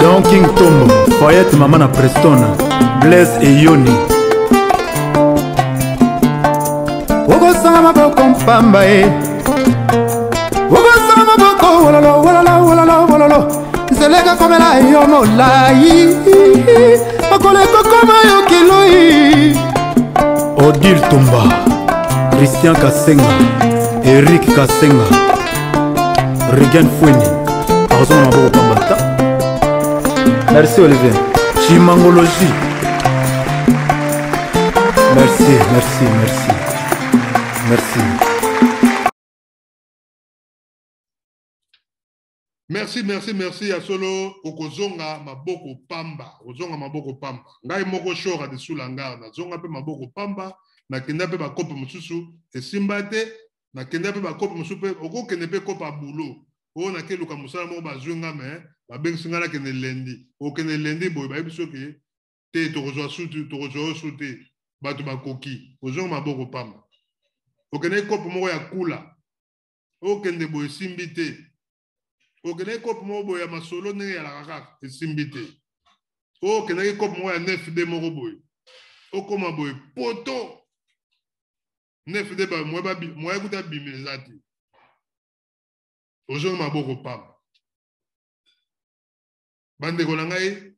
Don King Tombo, Fayette Mama na Preston, Blaise et Yoni. Okosanga maboko mpamba e, okosanga maboko wololo wololo wololo wololo. Nzeleka komela yo molai, makolo ekokoma yo kiloi. Odile Tomba, Christian Kasenga, Eric Kasenga, Regan Fweni, Arzon Maboko Pambata. Merci Olivier. Chimangologie. Merci, merci, merci. Merci. Merci, merci, merci à solo okozonga maboko pamba. Ozonga maboko pamba. Ngai moko shora de sulanga na zonga pe maboko pamba na kenda pe ba kope mususu esimbate na kenda pe ba kope mususu pe okokende pe kopa bulo. O na ke luka musala mo bazunga me ba bengsinga ke ne lendi. O ke ne lendi boy ba biso ke te to kozwa sutu to kozwa sutu batu ba koki. Ozonga maboko pamba. O ke ne kope mo ya kula. O kende boy simbite. Okene kope mo boya masolo ne ya la kaka esimbite. O kene kope mo ya 9D mo boy. O koma boy poto. 9D ba mo ya kuta bimezati. Ozo maboko pamba. Bande ko ngai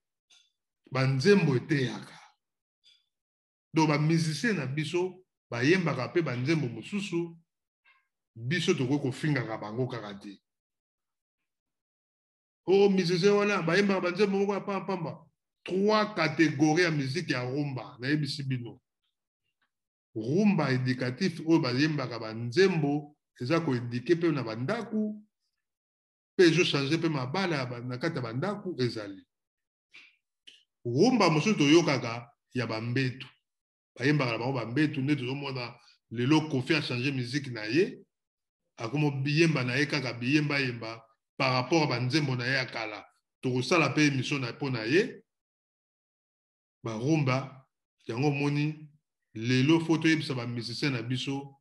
banzembo eteyaka. Do ba musicien na biso ba yembaka pe banzembo mususu biso toko ko finga bango kaka te. Oh, musicien wana bayemba banzembo moko ya pamba. 3 catégories ya musique ya rumba na yebisi bino. Rumba éducatif oyo bayembaka banzembo eza ko éduquer pe na bandaku pe ezo changer pe mabala na kati ya bandaku ezali. Rumba mosusu toyokaka ya bambetu. Bayembaka na bango bambetu nde tozomona lelo Kofi a changer musique na ye. Akomo biyemba na ye kaka biyemba yemba. Par rapport à banzembo na ye akala to sala pe émission na pona ye ba rumba yango moni lelo photo yebisa ba musicien na biso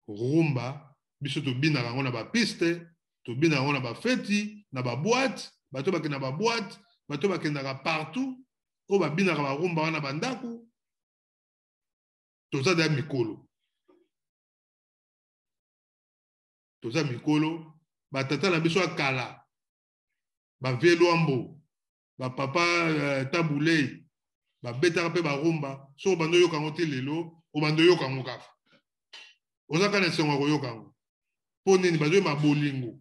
rumba biso to bina rango na ba piste to bina rango na ba feti na ba boîte bato ba kena ba boîte bato ba kena partout o ba bina ba rumba wana bandaku to za da mikolo batata na biso akala bavelo ambo bapapa tabulei babetaka mpe barumba so bando yoka ngo te lelo obando yoka ngo kaka ozaka na esengo koyoka ngo mpo nini bazoyeba bolingo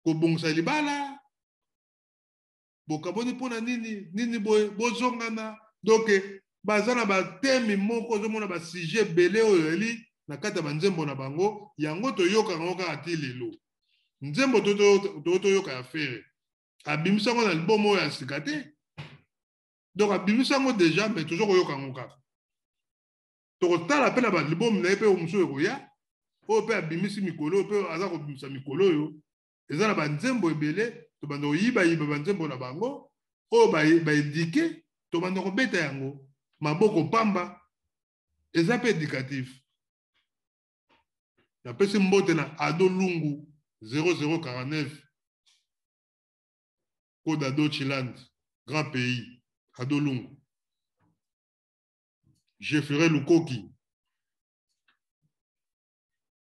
kobongisa libala bokaboni mpona nini bozongana donke baza na batemi moko ozomona basujet ebele oyo eli na kati ya banzembo na bango yango toyoka ngo kaka te lelo nzembo toyoka ya fere abimisa ngo na libomo oyo ya sika te donc abimisa ngo déjà mais toujours koyoka ngo kaka tokotala mpe na balibomo na ye mpe mosusu ekoya oyo mpe abimisi mikolo oyo mpe aza kobimisa mikolo oyo eza na banzembo ebele tobanda koyibayiba banzembo na bango oyo baedike tobanda kobeta yango maboko pamba eza mpe éducatif napesi mbote na Ado Lungu 0049 Code Ado Chiland grand pays Ado Lungu je ferai Lukoki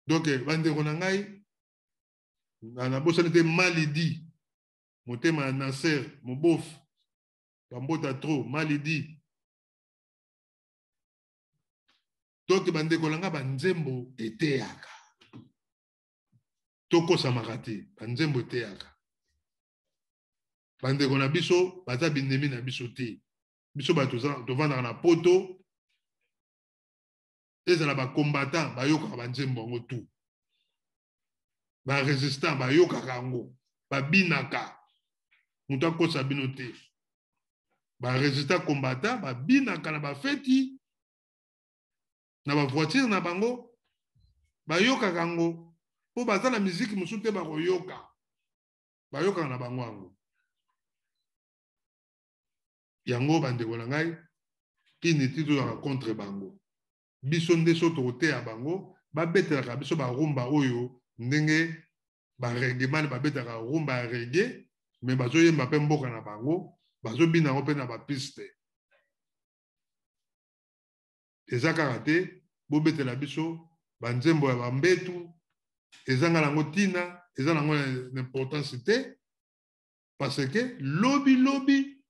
Donc bandeko na ngai na bosani te Malidi motema Nasser mobof bambota trop Malidi. Donc bandeko na ngai banzembo eteyaka tokosamaka te banzembo eteyaka. Bandeko na biso baza binemi na biso te. Biso bato tovandaka na poto ezala bakombatant bayokaka banzembo yango tu, barésistant bayokaka yango, babinaka moto akosa bino te. Barésistant combattant babinaka na bafeti na bavoiture na bango bayokaka yango mpo baza na miziki mosusu te bakoyoka, bayokaka na bango yango. Yango bandeko na ngai initi tozala contre bango. Biso nde so tokoteya bango babetelaka biso barumba oyo ndenge bareggae babetaka rumba ya reggae me bazoyemba mpe mboka na bango bazobina yango mpe na bapiste. Eza kaka te bobetela biso banzembo ya bambetu ezanga nango ntina, eza nango importance te parce que lobi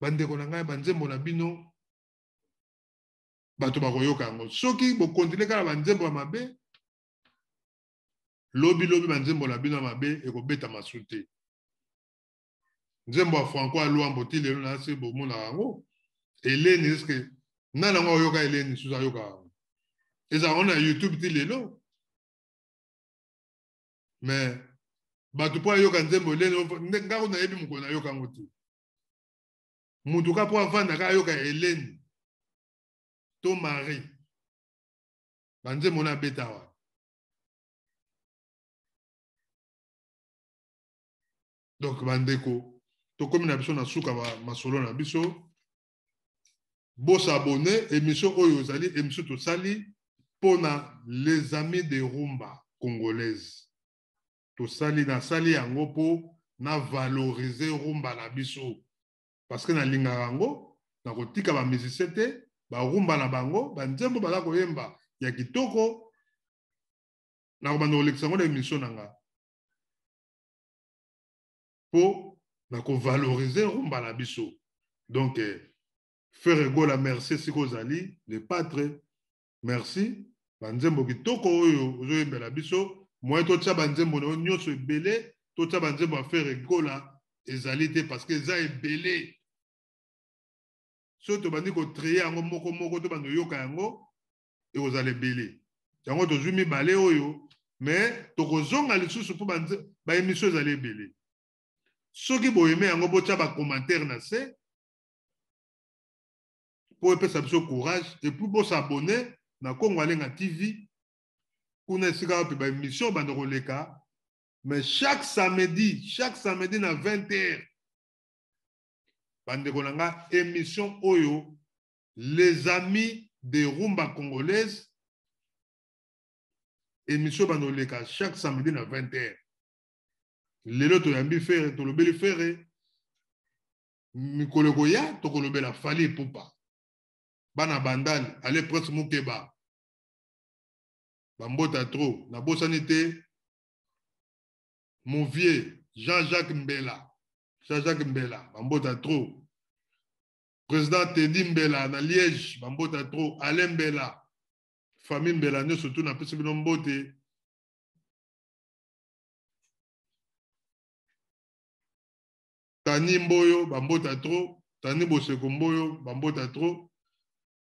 bandeko na ngai banzembo na bino bato bakoyoka yango. Soki bokontinue kaka banzembo ya mabe lobi banzembo na bino ya mabe ekobeta masu te. Nzembo ya Franco Aluambo ti lelo na se bomona yango Eleni eske na nango oyoka Eleni suza yoka yango eza on a YouTube ti lelo mais bato po ayoka nzembo Eleni ngako na yebi mukolo na yoka yango te. Mutu ka po avanda ka yoka Eleni to Marie banzembo na betawa. Donc bandeko tokomi na biso na suka masolo na biso bosa abonné émission oyo ezali émission tosali pona les amis de rumba congolaise. Tosali na sali yango po na valoriser rumba na biso parce que na linga yango na kotika ba musicien te ba rumba na bango banzembo bala koyemba ya kitoko na ko bando lekisa ngo na émission nanga po na ko valoriser rumba na biso. Donc Frère Gola merci sikozali le pâtre merci banzembo kitoko oyo ozoyembela biso moi to tsa banzembo no nyonso ebele to tsa banzembo a Frère Gola ezali te parce que eza ebele so to bandi ko trier yango moko to bando yoka yango e ozali ebele yango to zumi balé oyo mais to kozonga lisusu po ba émission ezali ebele. Soki boyeme yango botya ba commentaire na se pour epesa biso courage et puis s'abonner na Congo Alenga TV kuna esika pe ba émission bando koleka mais chaque samedi na 20h bande kolanga émission oyo les amis de rumba congolaise émission bando koleka chaque samedi na 20h. Lelo to yambi fere to lobeli fere mikolo koya to kolobela Fally Ipupa bana bandali ale Prince Mukeba bambota trop na bosani te mon vieux Jean-Jacques Mbela bambota trop président Teddy Mbela na Liège bambota trop Alain Mbela famille Mbela ne surtout na pesi bino mbote Tani Mboyo bambota trop Tani Boseko Mboyo bambota trop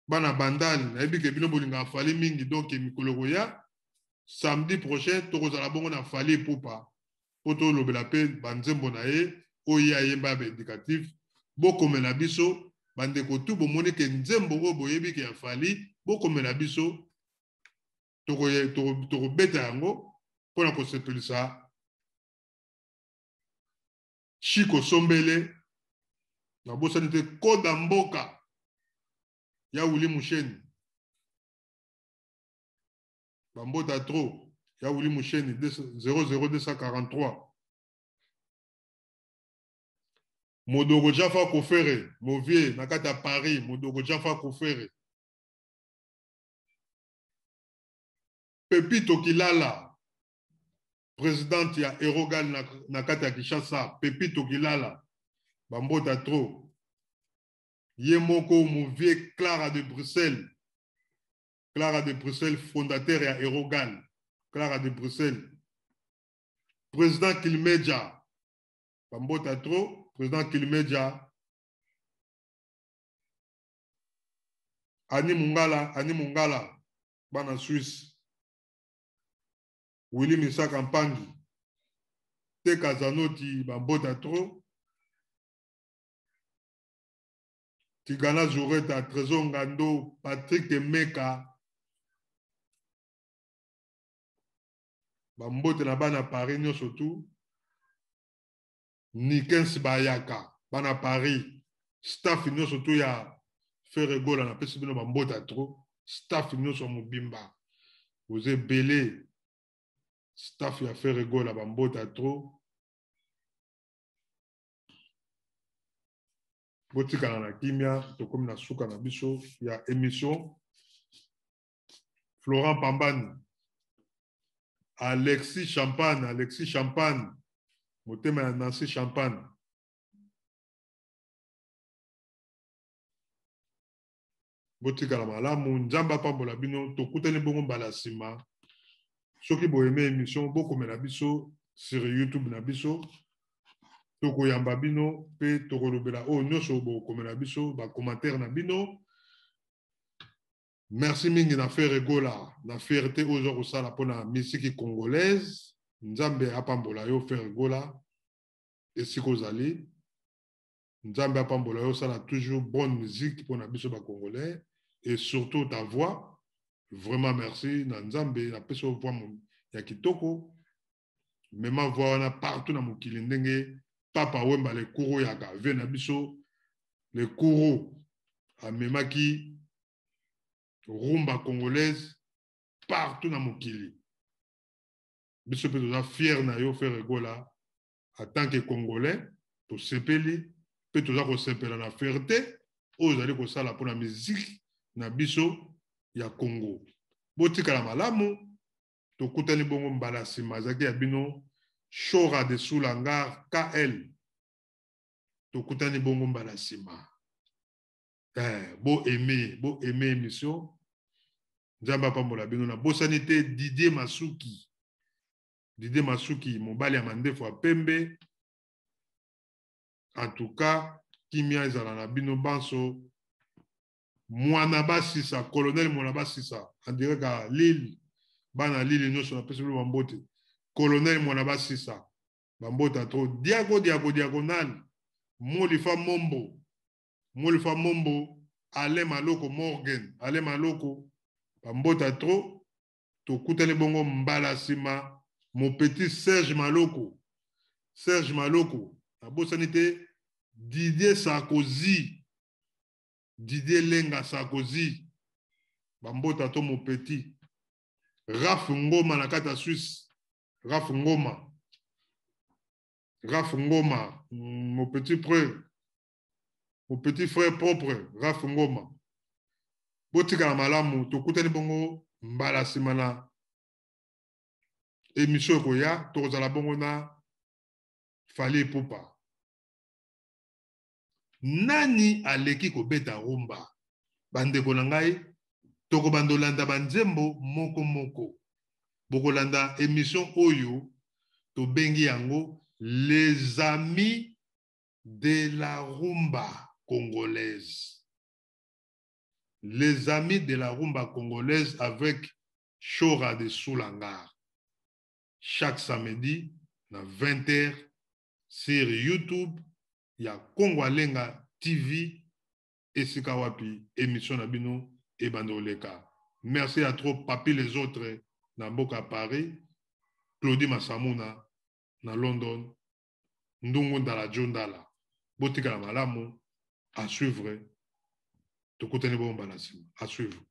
bana bandali na yebi ke bino bolinga Fally mingi donc mikolo koya samedi prochain tokozala bongo na Fally Ipupa poto lobela pe banzembo na ye oya yemba ba indicatif bokomela biso bandeko tu bomoni ke nzembo oyo boyebi ke ya Fally bokomela biso tokobeta yango mpona kosepelisa Chiko Sombele na bosani te koda mboka ya Willy Musheni bambota trop ya Willy Musheni 00243 Modogo Jafa Kofere Movier nakata Paris Modogo Jafa Kofere Pepito Kilala, présidente ya Erogal Nakata Kishasa, Pepito Kilala, Bambota Tro, Yemoko Mouvier Clara de Bruxelles, fondateur ya Erogal, Clara de Bruxelles, président Kilmeja, Bambota Tro, président Kilmeja, Ani Mungala, Bana Suisse, Willy Misaka Mpangi, Teka Zanoti, Bambota Tro, Tigana Zoureta, Trésor Ngando, Patrick Emeka, Bambote na Bana Paris, nous surtout, Nikens Bayaka, Bana Paris, staff, nous surtout, il y a Ferregola, on appelle ça Bambota Tro, staff, nous sommes Mubimba, vous êtes belé. Staff ya Ferregola Bambota Tro. Botika na kimia, tokomi na suka na biso ya émission. Florent Pambani, Alexis Champagne, motema ya Nancy Champagne. Botika na malamu, Nzamba pambola bino, tokutani bongo mbala sima. Ceux qui ont aimé l'émission, beaucoup de biso sur YouTube na biso, toko yamba bino, pe toko lobela o nyoso beaucoup de biso, ba commentaire na bino. Merci mingi na Ferregola, na fierté aux gens ça la pour la musique congolaise, Nzambe apambola yo Ferregola, et si kozali, Nzambe apambola yo ça la toujours bonne musique pour la biso ba congolais et surtout ta voix. Vraiment merci na Nzambe na peso voix ya kitoko mema voix na partout na mokili ndenge papa wemba le kuro ya ka ve na biso le kuro amemaki rumba congolaise partout na mokili biso pe toza fier na yo Ferregola en tant que congolais to sepeli pe toza ko sepela na fierté ozali ko sala pour la musique na biso ya Congo. Botika la malamu, tokutani bongo mbala sima zaki ya bino Chora de Soulangar KL. Tokutani bongo mbala sima. Bo aimé émission. Nzamba pambola bino na bosanité Didier Masuki. Mobali ya mandefo ya pembe. En tout cas, kimia ezala na bino banso. Mwana Basisa, colonel Mwana Basisa, en direct à Lille, Bana Lille, nous sommes appelés Bambote. Colonel Mwana Basisa, Bambota trop, diagonal, Molifa Mombo, Alain Maloko Morgan, Bambota trop, Tokutane Bongo Mbala Sima, mon petit Serge Maloko, la bosanité, Didier Lenga Sarkozy, Bambota to mon petit, Raf Ngoma na kata Suisse, Raf Ngoma, mon petit frère propre, Raf Ngoma. Botika malamu, tokutani bongo mbala simana. Émission koya, tozala bongo na Fali Pupa. Nani aleki kobeta rumba bandeko na ngai toko bandolanda banzembo moko bokolanda émission oyo to bengi yango les amis de la rumba congolaise avec Chora de Soulangar chaque samedi na 20h sur YouTube. Il y a Congo Alenga TV et Sikawapi, émission Nabino et Bandoleka. Merci à trop, papi les autres, Namboka Paris, Claudie Massamouna, na London, Ndungu Ndala Jondala, Botika la Malamu, à suivre, Tokotene Bombanasi, à suivre.